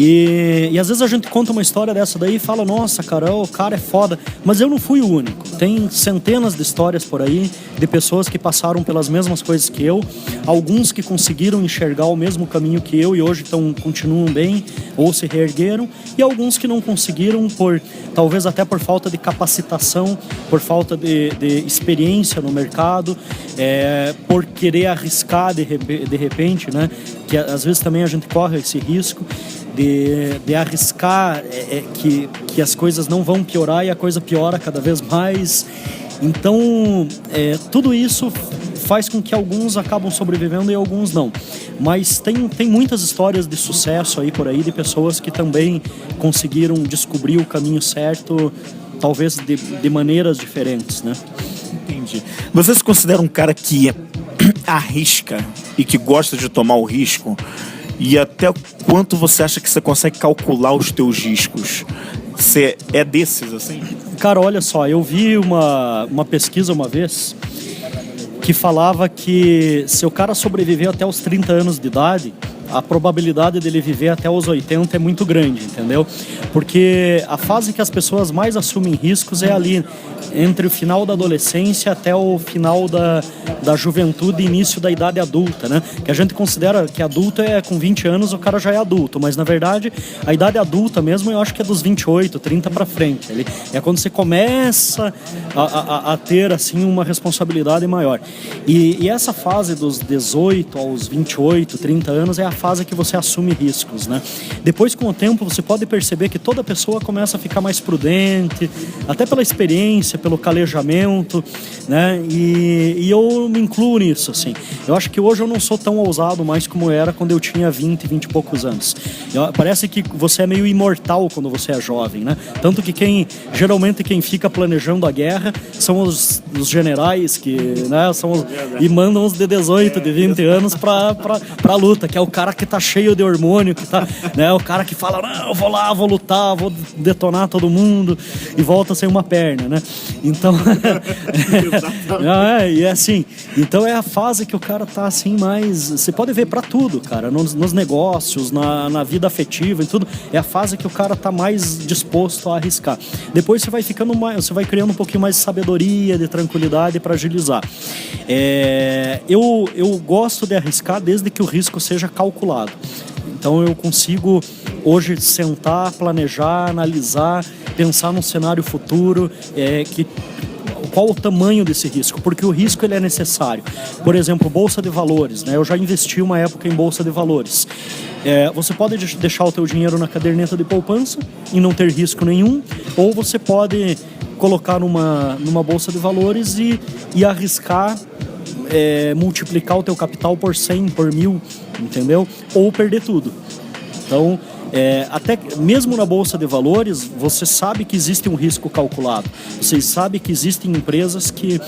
E às vezes a gente conta uma história dessa daí e fala, nossa, cara, o cara é foda. Mas eu não fui o único. Tem centenas de histórias por aí de pessoas que passaram pelas mesmas coisas que eu. Alguns que conseguiram enxergar o mesmo caminho que eu e hoje continuam bem ou se reergueram. E alguns que não conseguiram, talvez até por falta de capacitação, por falta de experiência no mercado, por querer arriscar de repente, né? Que às vezes também a gente corre esse risco de arriscar que as coisas não vão piorar e a coisa piora cada vez mais. Então, tudo isso faz com que alguns acabam sobrevivendo e alguns não. Mas tem muitas histórias de sucesso aí por aí, de pessoas que também conseguiram descobrir o caminho certo, talvez de maneiras diferentes, né? Entendi. Você se considera um cara que arrisca e que gosta de tomar o risco? E até quanto você acha que você consegue calcular os teus riscos? Você é desses, assim? Cara, olha só, eu vi uma pesquisa uma vez que falava que se o cara sobreviver até os 30 anos de idade, a probabilidade dele viver até os 80 é muito grande, entendeu? Porque a fase que as pessoas mais assumem riscos é ali, entre o final da adolescência até o final da juventude e início da idade adulta, né? Que a gente considera que adulto com 20 anos o cara já é adulto, mas na verdade a idade adulta mesmo eu acho que é dos 28, 30 para frente. É quando você começa a ter assim uma responsabilidade maior. E essa fase dos 18 aos 28, 30 anos é a fase que você assume riscos, né? Depois, com o tempo, você pode perceber que toda pessoa começa a ficar mais prudente, até pela experiência, pelo calejamento, né? E eu me incluo nisso, assim. Eu acho que hoje eu não sou tão ousado mais como era quando eu tinha 20 e poucos anos. Parece que você é meio imortal quando você é jovem, né? Tanto que geralmente quem fica planejando a guerra são os generais que, né, e mandam os de 18, de 20 anos pra luta, que é o cara cara que tá cheio de hormônio, que tá, né, o cara que fala, não, eu vou lá, vou lutar, vou detonar todo mundo e volta sem uma perna, né? Então, e é assim, então é a fase que o cara tá assim mais, você pode ver pra tudo, cara, nos negócios, na vida afetiva e tudo, é a fase que o cara tá mais disposto a arriscar. Depois você vai ficando mais, você vai criando um pouquinho mais de sabedoria, de tranquilidade para agilizar. Eu gosto de arriscar desde que o risco seja calculado. Então eu consigo hoje sentar, planejar, analisar, pensar num cenário futuro, qual o tamanho desse risco, porque o risco ele é necessário. Por exemplo, bolsa de valores, né? Eu já investi uma época em bolsa de valores. Você pode deixar o teu dinheiro na caderneta de poupança e não ter risco nenhum, ou você pode colocar numa bolsa de valores e arriscar, multiplicar o teu capital por 100, por 1000, entendeu? Ou perder tudo. Então, até mesmo na bolsa de valores, você sabe que existe um risco calculado. Você sabe que existem empresas que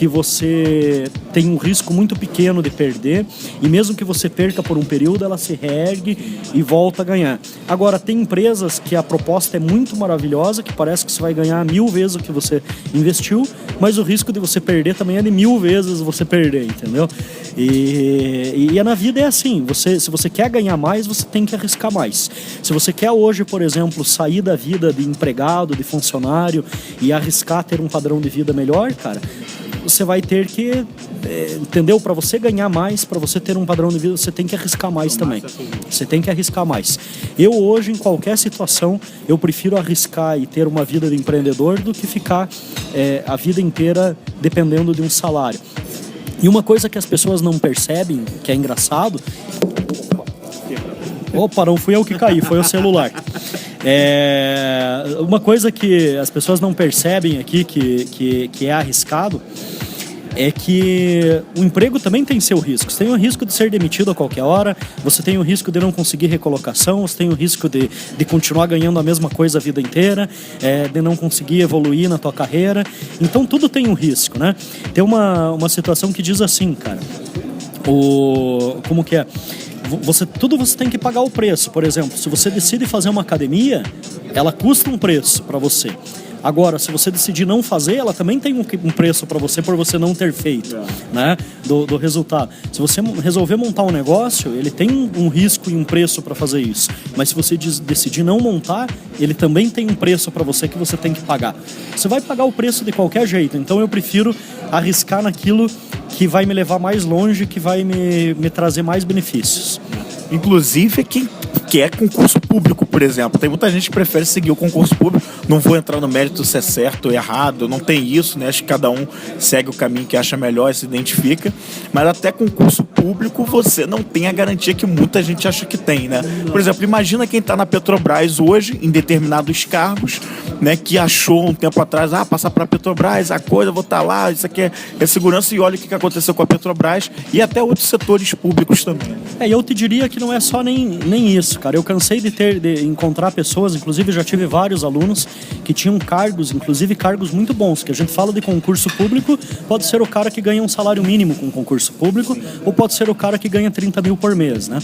você tem um risco muito pequeno de perder, e mesmo que você perca por um período, ela se reergue e volta a ganhar. Agora, tem empresas que a proposta é muito maravilhosa, que parece que você vai ganhar 1000 vezes o que você investiu, mas o risco de você perder também é de 1000 vezes você perder, entendeu? E na vida é assim, se você quer ganhar mais, você tem que arriscar mais. Se você quer hoje, por exemplo, sair da vida de empregado, de funcionário e arriscar ter um padrão de vida melhor, cara, você vai ter que, entendeu? Para você ganhar mais, para você ter um padrão de vida, você tem que arriscar mais também. Você tem que arriscar mais. Eu hoje, em qualquer situação, eu prefiro arriscar e ter uma vida de empreendedor do que ficar a vida inteira dependendo de um salário. E uma coisa que as pessoas não percebem, que é engraçado... Opa, não fui eu que caí, foi o celular. Uma coisa que as pessoas não percebem aqui, que é arriscado, é que o emprego também tem seu risco. Você tem o risco de ser demitido a qualquer hora, você tem o risco de não conseguir recolocação, você tem o risco de continuar ganhando a mesma coisa a vida inteira, de não conseguir evoluir na tua carreira. Então tudo tem um risco, né? Tem uma situação que diz assim, cara, como que é? Você tem que pagar o preço. Por exemplo, se você decide fazer uma academia, ela custa um preço para você. Agora, se você decidir não fazer, ela também tem um preço para você por você não ter feito, né? Do resultado. Se você resolver montar um negócio, ele tem um risco e um preço para fazer isso. Mas se você decidir não montar, ele também tem um preço para você que você tem que pagar. Você vai pagar o preço de qualquer jeito. Então eu prefiro arriscar naquilo que vai me levar mais longe, que vai me trazer mais benefícios. Inclusive quem quer concurso público, por exemplo. Tem muita gente que prefere seguir o concurso público. Não vou entrar no mérito se é certo ou errado, não tem isso, né? Acho que cada um segue o caminho que acha melhor e se identifica. Mas até concurso público você não tem a garantia que muita gente acha que tem, né? Por exemplo, imagina quem está na Petrobras hoje, em determinados cargos, né? Que achou um tempo atrás, passar para a Petrobras, a coisa, vou estar lá, isso aqui é segurança, e olha o que aconteceu com a Petrobras e até outros setores públicos também. Eu te diria que não é só nem isso, cara. Eu cansei de encontrar pessoas, inclusive já tive vários alunos que tinham cargos, inclusive cargos muito bons, que a gente fala de concurso público, pode ser o cara que ganha um salário mínimo com concurso público, ou pode ser o cara que ganha 30 mil por mês, né?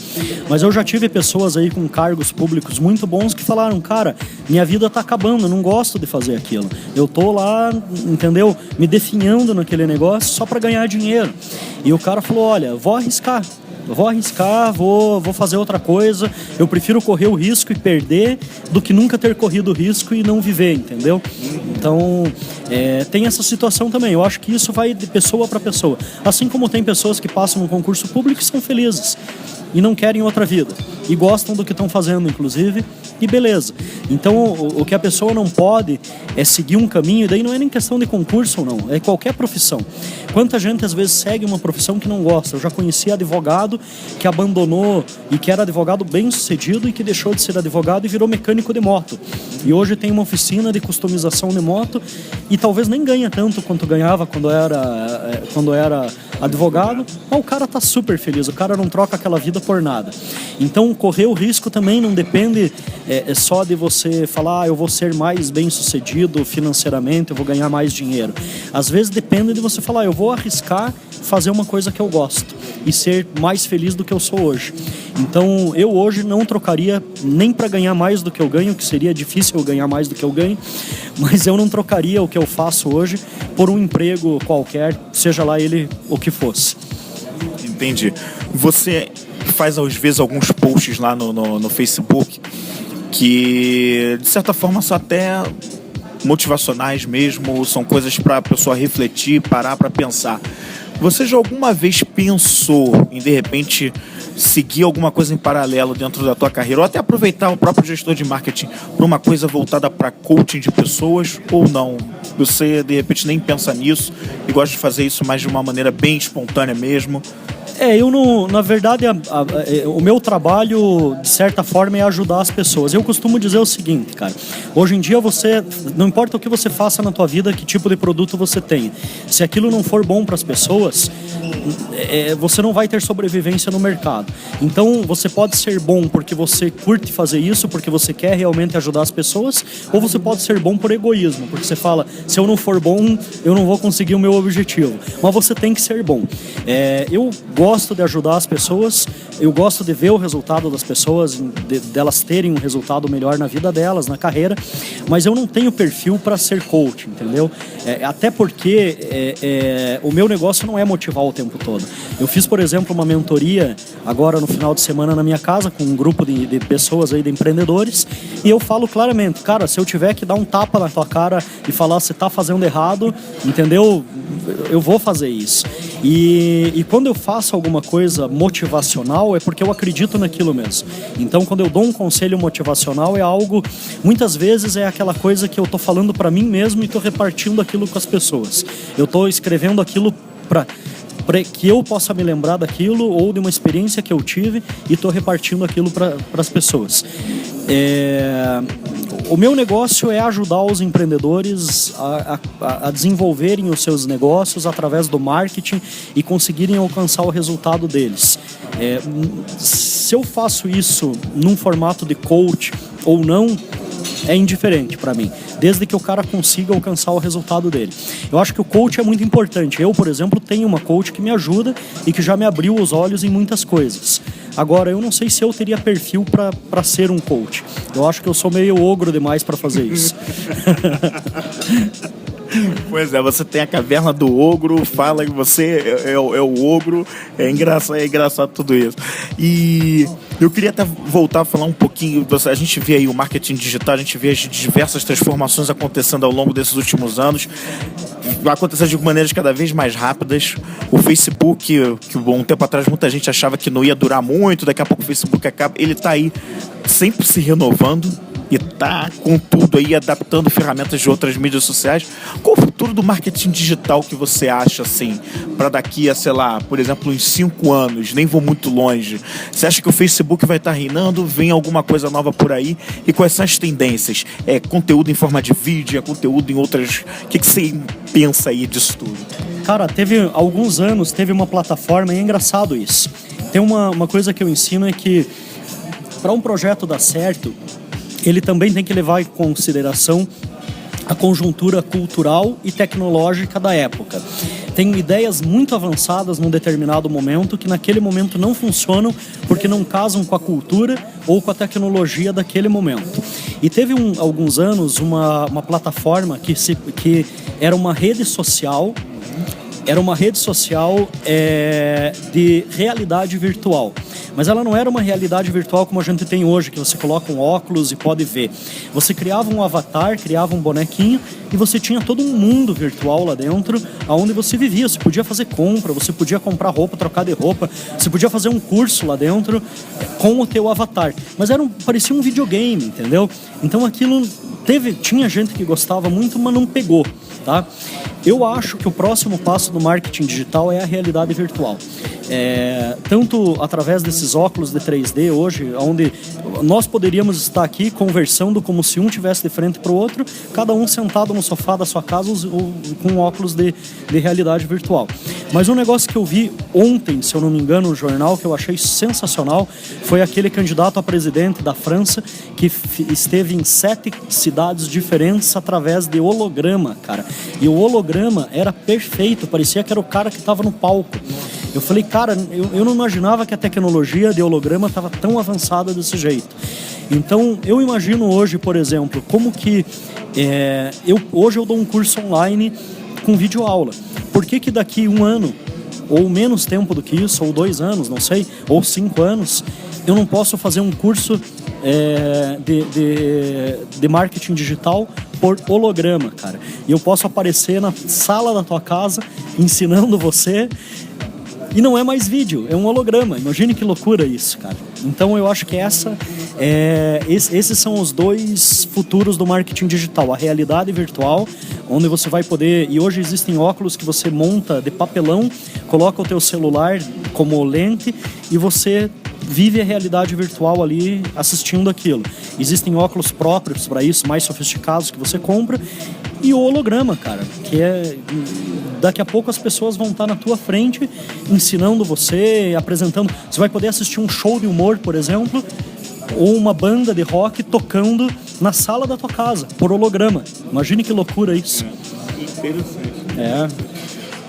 Mas eu já tive pessoas aí com cargos públicos muito bons que falaram, cara, minha vida tá acabando, eu não gosto de fazer aquilo. Eu tô lá, entendeu? Me definhando naquele negócio só para ganhar dinheiro. E o cara falou, olha, vou arriscar, vou fazer outra coisa, eu prefiro correr o risco e perder do que nunca ter corrido o risco e não viver, entendeu? Então, tem essa situação também. Eu acho que isso vai de pessoa para pessoa. Assim como tem pessoas que passam no concurso público e são felizes e não querem outra vida e gostam do que estão fazendo, inclusive, e beleza. Então, o que a pessoa não pode é seguir um caminho, e daí não é nem questão de concurso ou não, é qualquer profissão. Quanta gente às vezes segue uma profissão que não gosta. Eu já conheci advogado que abandonou e que era advogado bem sucedido e que deixou de ser advogado e virou mecânico de moto. E hoje tem uma oficina de customização de moto e talvez nem ganha tanto quanto ganhava quando era advogado, mas o cara tá super feliz, o cara não troca aquela vida por nada. Então, correr o risco também não depende só de você falar, eu vou ser mais bem sucedido financeiramente, eu vou ganhar mais dinheiro. Às vezes depende de você falar, eu vou arriscar fazer uma coisa que eu gosto. e ser mais feliz do que eu sou hoje. Então, eu hoje não trocaria nem para ganhar mais do que eu ganho, que seria difícil eu ganhar mais do que eu ganho, mas eu não trocaria o que eu faço hoje por um emprego qualquer, seja lá ele o que fosse. Entendi. Você faz às vezes alguns posts lá no Facebook que, de certa forma, são até motivacionais mesmo, são coisas para a pessoa refletir, parar para pensar. Você já alguma vez pensou em, de repente, seguir alguma coisa em paralelo dentro da tua carreira, ou até aproveitar o próprio gestor de marketing para uma coisa voltada para coaching de pessoas, ou não? Você, de repente, nem pensa nisso e gosta de fazer isso mais de uma maneira bem espontânea mesmo? Eu não, na verdade, o meu trabalho, de certa forma, é ajudar as pessoas. Eu costumo dizer o seguinte, cara, hoje em dia você, não importa o que você faça na tua vida, que tipo de produto você tem, se aquilo não for bom para as pessoas, você não vai ter sobrevivência no mercado. Então, você pode ser bom porque você curte fazer isso, porque você quer realmente ajudar as pessoas, ou você pode ser bom por egoísmo, porque você fala, se eu não for bom, eu não vou conseguir o meu objetivo. Mas você tem que ser bom. Eu gosto de ajudar as pessoas, eu gosto de ver o resultado das pessoas, delas terem um resultado melhor na vida delas, na carreira, mas eu não tenho perfil para ser coach, entendeu? Até porque o meu negócio não é motivar o tempo todo. Eu fiz, por exemplo, uma mentoria agora no final de semana na minha casa com um grupo de pessoas aí, de empreendedores, e eu falo claramente, cara, se eu tiver que dar um tapa na tua cara e falar você tá fazendo errado, entendeu? Eu vou fazer isso. E quando eu faço alguma coisa motivacional é porque eu acredito naquilo mesmo. Então, quando eu dou um conselho motivacional é algo, muitas vezes é aquela coisa que eu tô falando para mim mesmo e tô repartindo aquilo com as pessoas. Eu tô escrevendo aquilo para que eu possa me lembrar daquilo ou de uma experiência que eu tive e estou repartindo aquilo para as pessoas. O meu negócio é ajudar os empreendedores a desenvolverem os seus negócios através do marketing e conseguirem alcançar o resultado deles. Se eu faço isso num formato de coach ou não, é indiferente para mim, desde que o cara consiga alcançar o resultado dele. Eu acho que o coach é muito importante. Eu, por exemplo, tenho uma coach que me ajuda e que já me abriu os olhos em muitas coisas. Agora, eu não sei se eu teria perfil para ser um coach. Eu acho que eu sou meio ogro demais para fazer isso. Pois é, você tem a caverna do ogro, fala que você é o ogro, é engraçado tudo isso. E eu queria até voltar a falar um pouquinho, a gente vê aí o marketing digital, a gente vê as diversas transformações acontecendo ao longo desses últimos anos, acontecendo de maneiras cada vez mais rápidas. O Facebook, que um tempo atrás muita gente achava que não ia durar muito, daqui a pouco o Facebook acaba, ele está aí sempre se renovando e tá com tudo aí, adaptando ferramentas de outras mídias sociais. Qual o futuro do marketing digital que você acha, assim, para daqui a, sei lá, por exemplo, uns 5 anos, nem vou muito longe? Você acha que o Facebook vai estar reinando? Vem alguma coisa nova por aí? E quais são as tendências? É conteúdo em forma de vídeo? É conteúdo em outras... O que você pensa aí disso tudo? Cara, teve alguns anos, teve uma plataforma, e é engraçado isso. Tem uma coisa que eu ensino, é que para um projeto dar certo, ele também tem que levar em consideração a conjuntura cultural e tecnológica da época. Tem ideias muito avançadas num determinado momento que naquele momento não funcionam porque não casam com a cultura ou com a tecnologia daquele momento. E teve alguns anos uma plataforma que era uma rede social, de realidade virtual. Mas ela não era uma realidade virtual como a gente tem hoje, que você coloca um óculos e pode ver. Você criava um avatar, criava um bonequinho e você tinha todo um mundo virtual lá dentro, onde você vivia. Você podia fazer compra, você podia comprar roupa, trocar de roupa, você podia fazer um curso lá dentro com o teu avatar. Mas parecia um videogame, entendeu? Então aquilo tinha gente que gostava muito, mas não pegou, tá? Eu acho que o próximo passo do marketing digital é a realidade virtual. Tanto através desses óculos de 3D hoje, onde nós poderíamos estar aqui conversando como se um estivesse de frente para o outro, cada um sentado no sofá da sua casa com óculos de realidade virtual. Mas um negócio que eu vi ontem, se eu não me engano, no jornal, que eu achei sensacional, foi aquele candidato a presidente da França que esteve em 7 cidades diferentes através de holograma, cara. E o holograma era perfeito, parecia que era o cara que estava no palco. Eu falei, cara, eu não imaginava que a tecnologia de holograma estava tão avançada desse jeito. Então, eu imagino hoje, por exemplo, como que hoje eu dou um curso online com videoaula. Por que daqui 1 ano, ou menos tempo do que isso, ou 2 anos, não sei, ou 5 anos, eu não posso fazer um curso de marketing digital por holograma, cara? E eu posso aparecer na sala da tua casa ensinando você, e não é mais vídeo, é um holograma. Imagine que loucura isso, cara. Então eu acho que esses são os 2 futuros do marketing digital. A realidade virtual, onde você vai poder... E hoje existem óculos que você monta de papelão, coloca o teu celular como lente e você vive a realidade virtual ali assistindo aquilo. Existem óculos próprios para isso, mais sofisticados, que você compra. E o holograma, cara, que daqui a pouco as pessoas vão estar na tua frente ensinando você, apresentando. Você vai poder assistir um show de humor, por exemplo, ou uma banda de rock tocando na sala da tua casa, por holograma. Imagine que loucura isso. Interessante.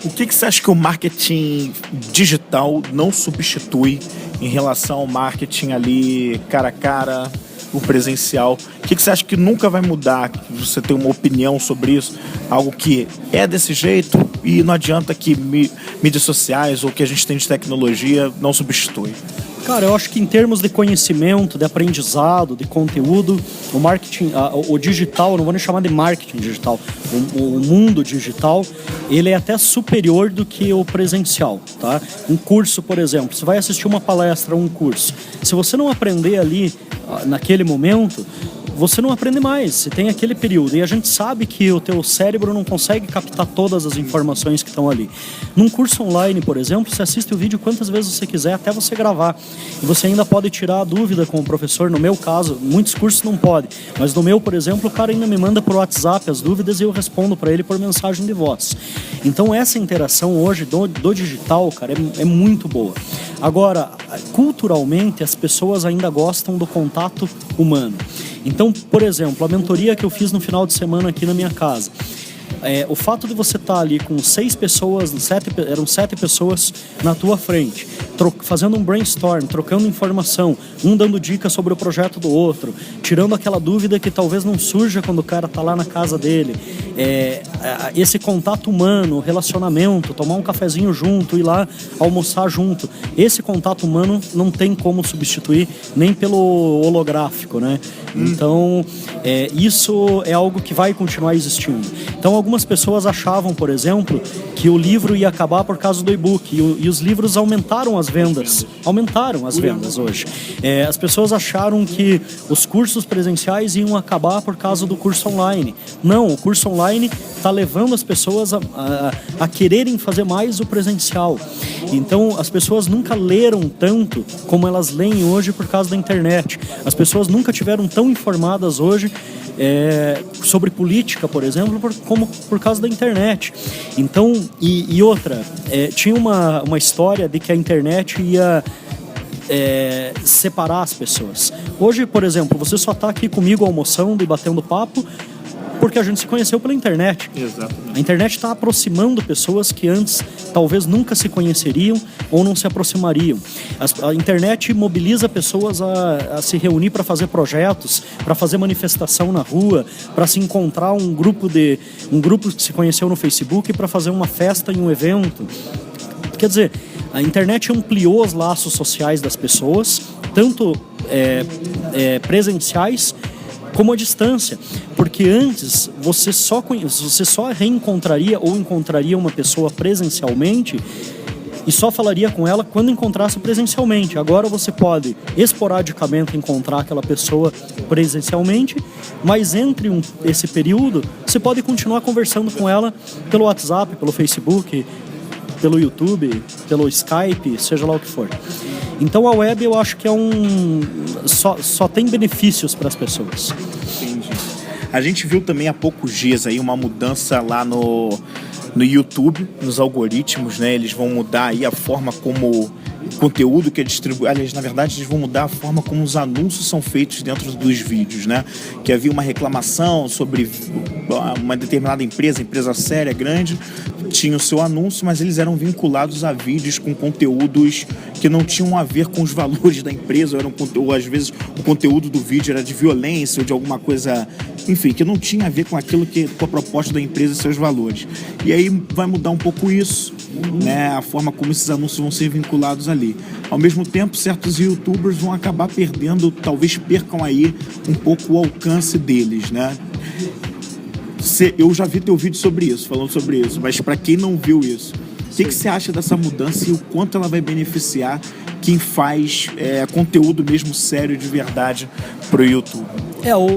O que você acha que o marketing digital não substitui em relação ao marketing ali cara a cara, o presencial? O que você acha que nunca vai mudar? Você tem uma opinião sobre isso? Algo que é desse jeito e não adianta que mídias sociais ou que a gente tem de tecnologia não substitui? Cara, eu acho que em termos de conhecimento, de aprendizado, de conteúdo, o marketing, o digital, não vou nem chamar de marketing digital, o mundo digital, ele é até superior do que o presencial, tá? Um curso, por exemplo, você vai assistir uma palestra, um curso. Se você não aprender ali, naquele momento, você não aprende mais, você tem aquele período. E a gente sabe que o teu cérebro não consegue captar todas as informações que estão ali. Num curso online, por exemplo, você assiste o vídeo quantas vezes você quiser, até você gravar. E você ainda pode tirar a dúvida com o professor. No meu caso, muitos cursos não podem. Mas no meu, por exemplo, o cara ainda me manda por WhatsApp as dúvidas e eu respondo para ele por mensagem de voz. Então essa interação hoje do digital, cara, é muito boa. Agora, culturalmente, as pessoas ainda gostam do contato humano. Então, por exemplo, a mentoria que eu fiz no final de semana aqui na minha casa, o fato de você estar ali com 6 pessoas, eram 7 pessoas na tua frente, fazendo um brainstorm, trocando informação, um dando dicas sobre o projeto do outro, tirando aquela dúvida que talvez não surja quando o cara está lá na casa dele. Esse contato humano, relacionamento, tomar um cafezinho junto, ir lá almoçar junto. Esse contato humano não tem como substituir nem pelo holográfico, né? Então, isso é algo que vai continuar existindo. Então, algumas pessoas achavam, por exemplo, que o livro ia acabar por causa do e-book. E os livros aumentaram as vendas. Aumentaram as vendas hoje. As pessoas acharam que os cursos presenciais iam acabar por causa do curso online. Não, o curso online está levando as pessoas a quererem fazer mais o presencial. Então, as pessoas nunca leram tanto como elas leem hoje por causa da internet. As pessoas nunca tiveram tão informadas hoje sobre política, por exemplo, como por causa da internet. Então, e outra, tinha uma história de que a internet ia separar as pessoas. Hoje, por exemplo, você só está aqui comigo almoçando e batendo papo porque a gente se conheceu pela internet. Exatamente. A internet está aproximando pessoas que antes talvez nunca se conheceriam ou não se aproximariam. A internet mobiliza pessoas a se reunir para fazer projetos, para fazer manifestação na rua, para se encontrar um grupo que se conheceu no Facebook para fazer uma festa em um evento. Quer dizer, a internet ampliou os laços sociais das pessoas, tanto presenciais como à distância, porque antes você só reencontraria ou encontraria uma pessoa presencialmente e só falaria com ela quando encontrasse presencialmente. Agora você pode esporadicamente encontrar aquela pessoa presencialmente, mas entre esse período você pode continuar conversando com ela pelo WhatsApp, pelo Facebook, pelo YouTube, pelo Skype, seja lá o que for. Então a web eu acho que só tem benefícios para as pessoas. Entendi. A gente viu também há poucos dias aí uma mudança lá no YouTube, nos algoritmos, né? Eles vão mudar aí a forma como o conteúdo que é distribuído. Aliás, na verdade, eles vão mudar a forma como os anúncios são feitos dentro dos vídeos, né? Que havia uma reclamação sobre uma determinada empresa séria, grande, tinha o seu anúncio, mas eles eram vinculados a vídeos com conteúdos que não tinham a ver com os valores da empresa, ou às vezes o conteúdo do vídeo era de violência ou de alguma coisa, enfim, que não tinha a ver com aquilo com a proposta da empresa e seus valores. E aí vai mudar um pouco isso, né, a forma como esses anúncios vão ser vinculados ali. Ao mesmo tempo, certos youtubers vão acabar perdendo, talvez percam aí um pouco o alcance deles, né? Eu já vi teu vídeo sobre isso, falando sobre isso, mas para quem não viu isso, o que você acha dessa mudança e o quanto ela vai beneficiar quem faz conteúdo mesmo sério de verdade pro YouTube?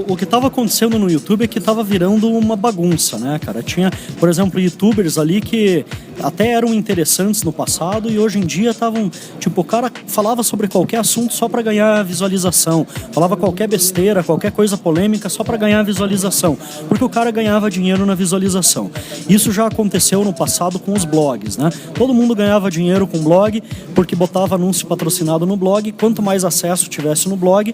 O que estava acontecendo no YouTube é que estava virando uma bagunça, né, cara? Tinha, por exemplo, youtubers ali que até eram interessantes no passado e hoje em dia estavam, tipo, o cara falava sobre qualquer assunto só para ganhar visualização, falava qualquer besteira, qualquer coisa polêmica só para ganhar visualização, porque o cara ganhava dinheiro na visualização. Isso já aconteceu no passado com os blogs, né? Todo mundo ganhava dinheiro com blog porque botava anúncio patrocinado no blog, quanto mais acesso tivesse no blog,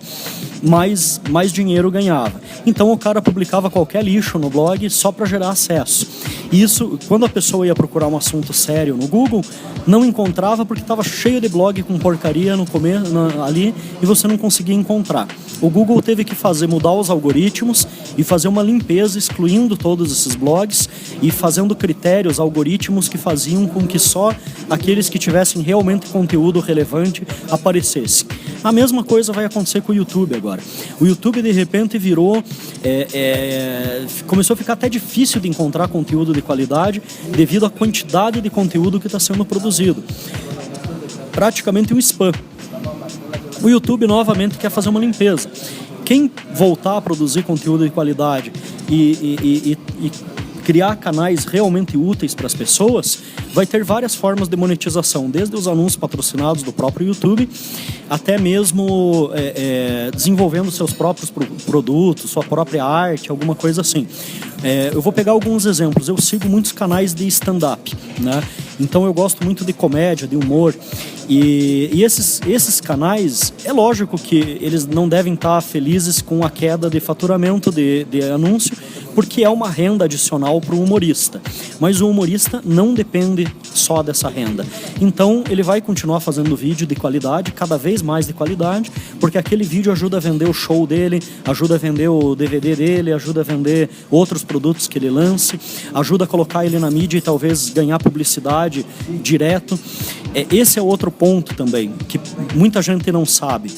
mais dinheiro ganhava. Então o cara publicava qualquer lixo no blog só para gerar acesso. E isso, quando a pessoa ia procurar um assunto sério no Google, não encontrava porque estava cheio de blog com porcaria no começo, ali, e você não conseguia encontrar. O Google teve que mudar os algoritmos e fazer uma limpeza, excluindo todos esses blogs e fazendo critérios, algoritmos que faziam com que só aqueles que tivessem realmente conteúdo relevante aparecessem. A mesma coisa vai acontecer com o YouTube agora. O YouTube, de repente, virou... começou a ficar até difícil de encontrar conteúdo de qualidade devido à quantidade de conteúdo que está sendo produzido. Praticamente um spam. O YouTube novamente quer fazer uma limpeza. Quem voltar a produzir conteúdo de qualidade e criar canais realmente úteis para as pessoas, vai ter várias formas de monetização, desde os anúncios patrocinados do próprio YouTube, até mesmo desenvolvendo seus próprios produtos, sua própria arte, alguma coisa assim. Eu vou pegar alguns exemplos. Eu sigo muitos canais de stand-up, né? Então eu gosto muito de comédia, de humor. E esses canais, é lógico que eles não devem estar felizes com a queda de faturamento de anúncio, porque é uma renda adicional para o humorista. Mas o humorista não depende só dessa renda. Então ele vai continuar fazendo vídeo de qualidade, cada vez mais de qualidade, porque aquele vídeo ajuda a vender o show dele, ajuda a vender o DVD dele, ajuda a vender outros produtos que ele lance, ajuda a colocar ele na mídia e talvez ganhar publicidade direto. Esse é outro ponto também, que muita gente não sabe.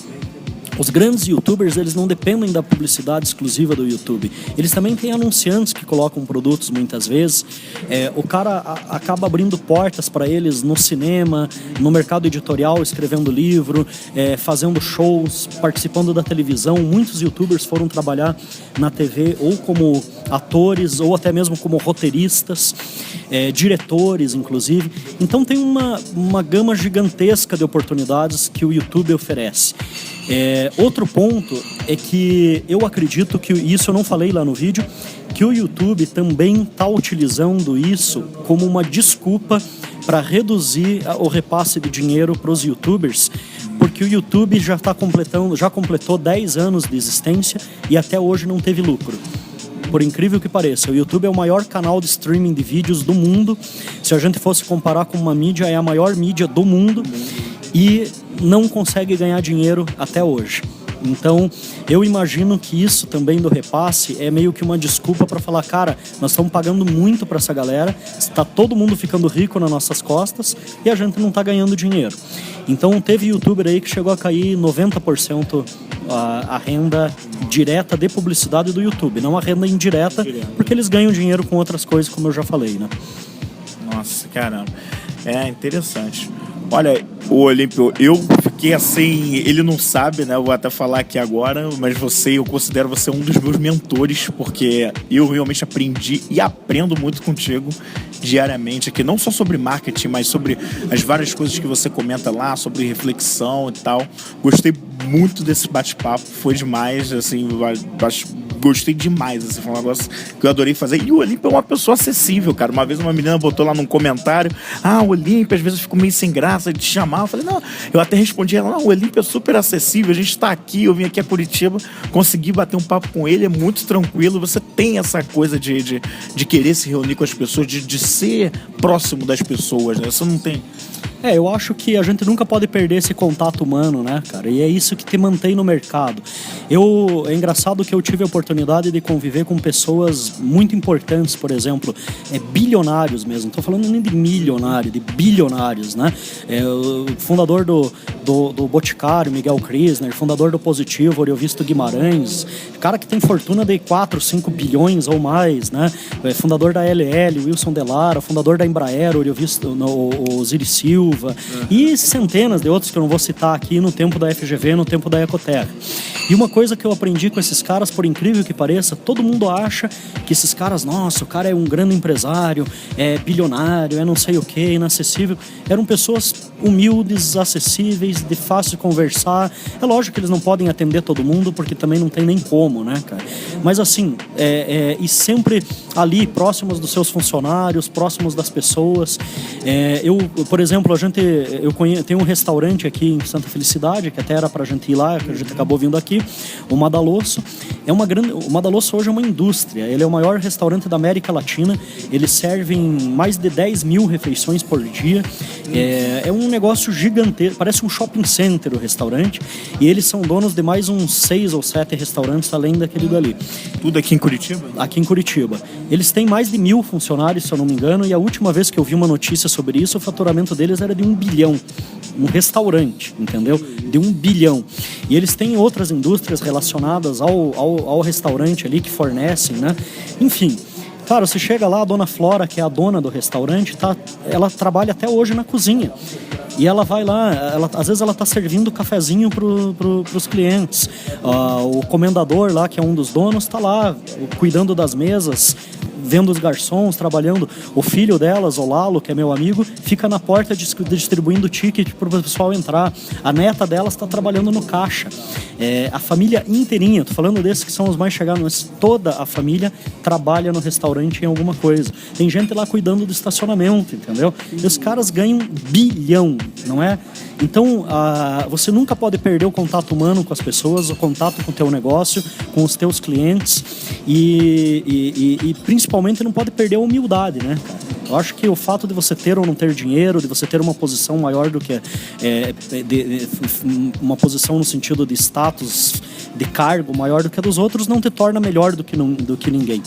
Os grandes youtubers, eles não dependem da publicidade exclusiva do YouTube. Eles também têm anunciantes que colocam produtos muitas vezes. O cara acaba abrindo portas para eles no cinema, no mercado editorial, escrevendo livro, fazendo shows, participando da televisão. Muitos youtubers foram trabalhar na TV ou como atores ou até mesmo como roteiristas, diretores, inclusive. Então tem uma gama gigantesca de oportunidades que o YouTube oferece. Outro ponto é que eu acredito que, isso eu não falei lá no vídeo, que o YouTube também está utilizando isso como uma desculpa para reduzir o repasse de dinheiro para os youtubers, porque o YouTube já completou 10 anos de existência e até hoje não teve lucro. Por incrível que pareça, o YouTube é o maior canal de streaming de vídeos do mundo. Se a gente fosse comparar com uma mídia, é a maior mídia do mundo e não consegue ganhar dinheiro até hoje. Então, eu imagino que isso também do repasse é meio que uma desculpa para falar, cara, nós estamos pagando muito para essa galera, está todo mundo ficando rico nas nossas costas e a gente não está ganhando dinheiro. Então, teve youtuber aí que chegou a cair 90% a renda direta de publicidade do YouTube, não a renda indireta, porque eles ganham dinheiro com outras coisas, como eu já falei, né? Nossa, caramba. Interessante. Olha, o Olímpio, eu fiquei assim, ele não sabe, né? Eu vou até falar aqui agora, mas eu considero você um dos meus mentores, porque eu realmente aprendi e aprendo muito contigo diariamente aqui, não só sobre marketing, mas sobre as várias coisas que você comenta lá, sobre reflexão e tal. Gostei muito desse bate-papo, foi demais, assim, acho gostei demais, assim, foi um negócio que eu adorei fazer. E o Olímpio é uma pessoa acessível, cara. Uma vez uma menina botou lá num comentário, o Olímpio, às vezes eu fico meio sem graça de te chamar. Eu falei, não, eu até respondi ela, não, o Olímpio é super acessível, a gente tá aqui, eu vim aqui a Curitiba, consegui bater um papo com ele, é muito tranquilo, você tem essa coisa de querer se reunir com as pessoas, de ser próximo das pessoas, né? Você não tem... Eu acho que a gente nunca pode perder esse contato humano, né, cara? E é isso que te mantém no mercado. É engraçado que eu tive a oportunidade de conviver com pessoas muito importantes, por exemplo, bilionários mesmo. Não tô falando nem de milionário, de bilionários, né? O fundador do Boticário, Miguel Krisner, fundador do Positivo, Oriovisto Guimarães, cara que tem fortuna de 4, 5 bilhões ou mais, né? Fundador da LL, Wilson Delara, fundador da Embraer, Oriovisto, o Ziri Silva, e centenas de outros que eu não vou citar aqui no tempo da FGV, no tempo da Ecoterra. E uma coisa que eu aprendi com esses caras, por incrível que pareça, todo mundo acha que esses caras, nossa, o cara é um grande empresário, é bilionário, é não sei o que, inacessível. Eram pessoas humildes, acessíveis, de fácil de conversar. É lógico que eles não podem atender todo mundo, porque também não tem nem como, né, cara? Mas assim, e sempre ali, próximos dos seus funcionários, próximos das pessoas. Por exemplo, tenho um restaurante aqui em Santa Felicidade, que até era pra gente ir lá, que a gente acabou vindo aqui, o Madalosso. O Madalosso hoje é uma indústria, ele é o maior restaurante da América Latina, eles servem mais de 10 mil refeições por dia, é um negócio gigantesco, parece um shopping center o restaurante, e eles são donos de mais uns 6 ou 7 restaurantes além daquele dali. Tudo aqui em Curitiba? Aqui em Curitiba. Eles têm mais de 1.000 funcionários, se eu não me engano, e a última vez que eu vi uma notícia sobre isso, o faturamento deles era de 1 bilhão. Um restaurante, entendeu? De 1 bilhão. E eles têm outras indústrias relacionadas ao restaurante ali que fornecem, né? Enfim, cara, você chega lá, a dona Flora, que é a dona do restaurante, ela trabalha até hoje na cozinha. E ela vai lá, às vezes ela está servindo cafezinho pros clientes. O comendador lá, que é um dos donos, está lá cuidando das mesas, vendo os garçons, trabalhando. O filho delas, o Lalo, que é meu amigo, fica na porta distribuindo ticket para o pessoal entrar. A neta delas está trabalhando no caixa. A família inteirinha, tô falando desses que são os mais chegados, mas toda a família trabalha no restaurante em alguma coisa. Tem gente lá cuidando do estacionamento, entendeu? E os caras ganham bilhão, não é? Então, você nunca pode perder o contato humano com as pessoas, o contato com o teu negócio, com os teus clientes e principalmente não pode perder a humildade, né, cara? Eu acho que o fato de você ter ou não ter dinheiro, de você ter uma posição maior do que... uma posição no sentido de status, de cargo maior do que a dos outros, não te torna melhor do que ninguém.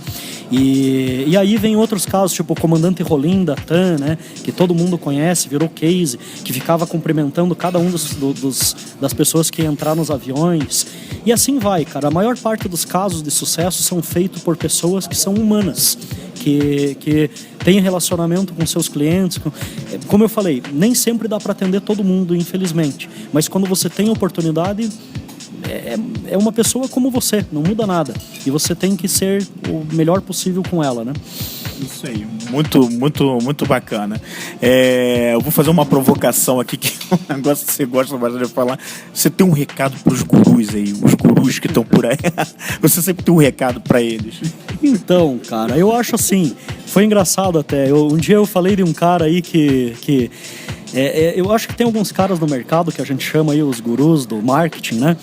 E aí vem outros casos, tipo o comandante Rolim da TAM, né, que todo mundo conhece, virou case, que ficava cumprimentando cada um das pessoas que iam entrar nos aviões. E assim vai, cara. A maior parte dos casos de sucesso são feitos por pessoas que são humanas, que têm relacionamento com seus clientes. Como eu falei, nem sempre dá para atender todo mundo, infelizmente. Mas quando você tem a oportunidade, é uma pessoa como você, não muda nada. E você tem que ser o melhor possível com ela, né? Isso aí, muito, muito, muito bacana. Eu vou fazer uma provocação aqui, que é um negócio que você gosta bastante de falar. Você tem um recado para os gurus aí, os gurus que estão por aí. Você sempre tem um recado para eles. Então, cara, eu acho assim, foi engraçado até. Um dia eu falei de um cara aí que eu acho que tem alguns caras no mercado que a gente chama aí os gurus do marketing, né?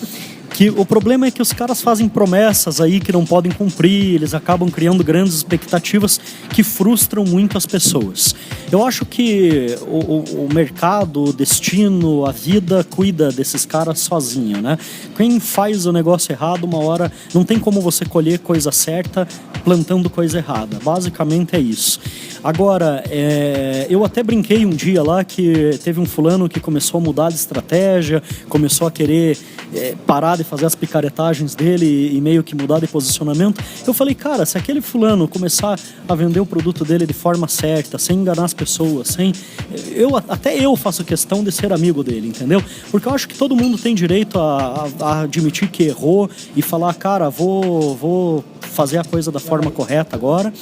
Que o problema é que os caras fazem promessas aí que não podem cumprir, eles acabam criando grandes expectativas que frustram muito as pessoas. Eu acho que o mercado, o destino, a vida cuida desses caras sozinho, né? Quem faz o negócio errado, uma hora não tem como você colher coisa certa plantando coisa errada. Basicamente é isso. Agora, eu até brinquei um dia lá que teve um fulano que começou a mudar de estratégia, começou a querer parar de fazer as picaretagens dele e meio que mudar de posicionamento. Eu falei, cara, se aquele fulano começar a vender o produto dele de forma certa, sem enganar as pessoas, até eu faço questão de ser amigo dele, entendeu? Porque eu acho que todo mundo tem direito a admitir que errou e falar, cara, vou fazer a coisa da forma correta agora.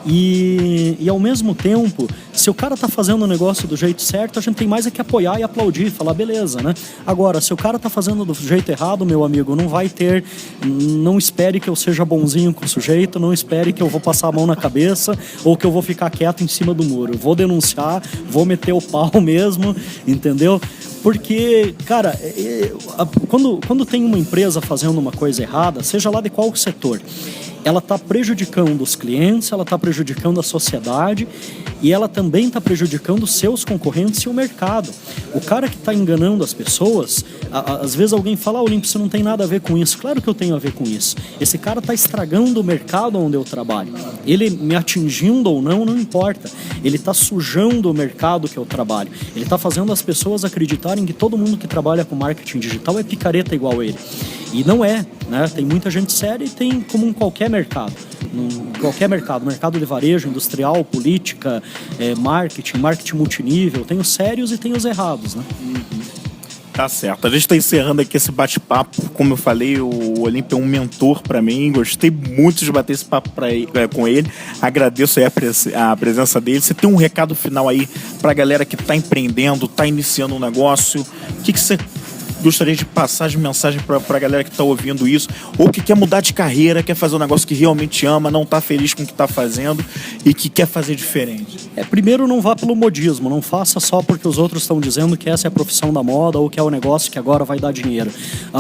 E ao mesmo tempo, se o cara tá fazendo o negócio do jeito certo, a gente tem mais é que apoiar e aplaudir, falar beleza, né? Agora, se o cara tá fazendo do jeito errado, meu amigo, não espere que eu seja bonzinho com o sujeito, não espere que eu vou passar a mão na cabeça ou que eu vou ficar quieto em cima do muro. Eu vou denunciar, vou meter o pau mesmo, entendeu? Porque, cara, quando tem uma empresa fazendo uma coisa errada, seja lá de qual setor, ela está prejudicando os clientes, ela está prejudicando a sociedade e ela também está prejudicando os seus concorrentes e o mercado. O cara que está enganando as pessoas, às vezes alguém fala, Olímpio, você não tem nada a ver com isso. Claro que eu tenho a ver com isso. Esse cara está estragando o mercado onde eu trabalho. Ele me atingindo ou não, não importa. Ele está sujando o mercado que eu trabalho. Ele está fazendo as pessoas acreditarem que todo mundo que trabalha com marketing digital é picareta igual ele. E não é, né? Tem muita gente séria e tem como em qualquer mercado. Qualquer mercado de varejo, industrial, política, marketing multinível, tem os sérios e tem os errados, né? Tá certo. A gente está encerrando aqui esse bate-papo. Como eu falei, o Olímpio é um mentor para mim. Gostei muito de bater esse papo com ele. Agradeço aí a presença dele. Você tem um recado final aí para a galera que está empreendendo, está iniciando um negócio? O que você gostaria de passar de mensagem para a galera que está ouvindo isso, ou que quer mudar de carreira, quer fazer um negócio que realmente ama, não está feliz com o que está fazendo e que quer fazer diferente? Primeiro, não vá pelo modismo, não faça só porque os outros estão dizendo que essa é a profissão da moda ou que é o negócio que agora vai dar dinheiro.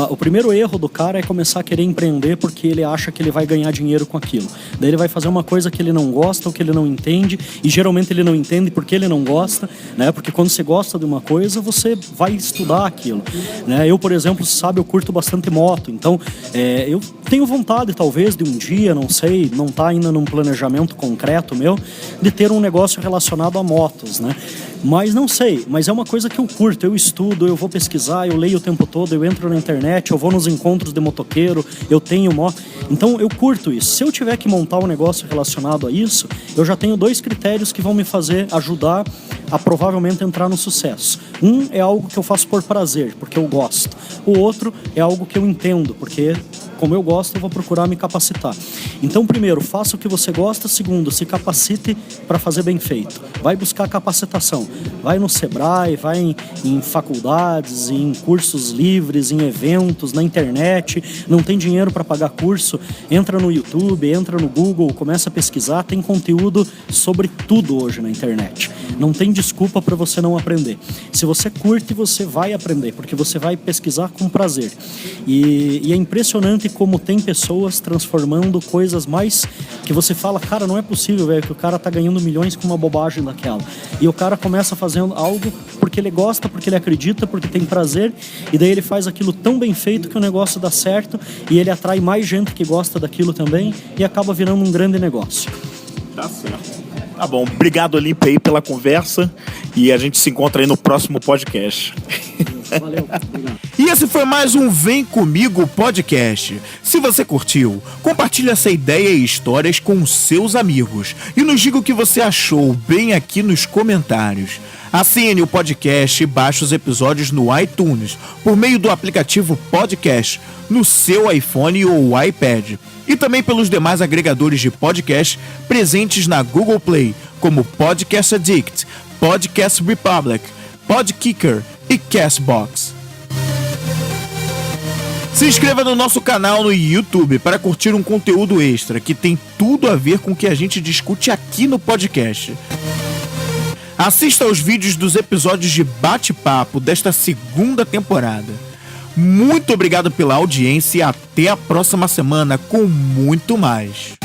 O primeiro erro do cara é começar a querer empreender porque ele acha que ele vai ganhar dinheiro com aquilo. Daí ele vai fazer uma coisa que ele não gosta ou que ele não entende, e geralmente ele não entende porque ele não gosta, né? Porque quando você gosta de uma coisa, você vai estudar aquilo, né? Eu, por exemplo, sabe, eu curto bastante moto, então eu tenho vontade, talvez, de um dia, não sei, não está ainda num planejamento concreto meu, de ter um negócio relacionado a motos, né? Mas não sei, mas é uma coisa que eu curto, eu estudo, eu vou pesquisar, eu leio o tempo todo, eu entro na internet, eu vou nos encontros de motoqueiro, eu tenho moto, então eu curto isso. Se eu tiver que montar um negócio relacionado a isso, eu já tenho 2 critérios que vão me ajudar a provavelmente entrar no sucesso. Um é algo que eu faço por prazer, porque eu gosto. O outro é algo que eu entendo, porque como eu gosto, eu vou procurar me capacitar. Então, primeiro, faça o que você gosta. Segundo, se capacite para fazer bem feito. Vai buscar capacitação. Vai no Sebrae, vai em faculdades, em cursos livres, em eventos, na internet. Não tem dinheiro para pagar curso? Entra no YouTube, entra no Google, começa a pesquisar. Tem conteúdo sobre tudo hoje na internet. Não tem desculpa para você não aprender. Se você curte, você vai aprender, porque você vai pesquisar com prazer. E é impressionante como tem pessoas transformando coisas mais que você fala, cara, não é possível, velho, que o cara tá ganhando milhões com uma bobagem daquela. E o cara começa fazendo algo porque ele gosta, porque ele acredita, porque tem prazer, e daí ele faz aquilo tão bem feito que o negócio dá certo e ele atrai mais gente que gosta daquilo também e acaba virando um grande negócio. Tá certo. Tá bom, obrigado, Olímpio, aí pela conversa, e a gente se encontra aí no próximo podcast. Valeu. E esse foi mais um Vem Comigo Podcast. Se você curtiu, compartilhe essa ideia e histórias com seus amigos e nos diga o que você achou bem aqui nos comentários. Assine o podcast e baixe os episódios no iTunes por meio do aplicativo Podcast no seu iPhone ou iPad, e também pelos demais agregadores de podcast presentes na Google Play, como Podcast Addict, Podcast Republic, Podkicker e Castbox. Se inscreva no nosso canal no YouTube para curtir um conteúdo extra que tem tudo a ver com o que a gente discute aqui no podcast. Assista aos vídeos dos episódios de bate-papo desta 2ª temporada. Muito obrigado pela audiência e até a próxima semana com muito mais.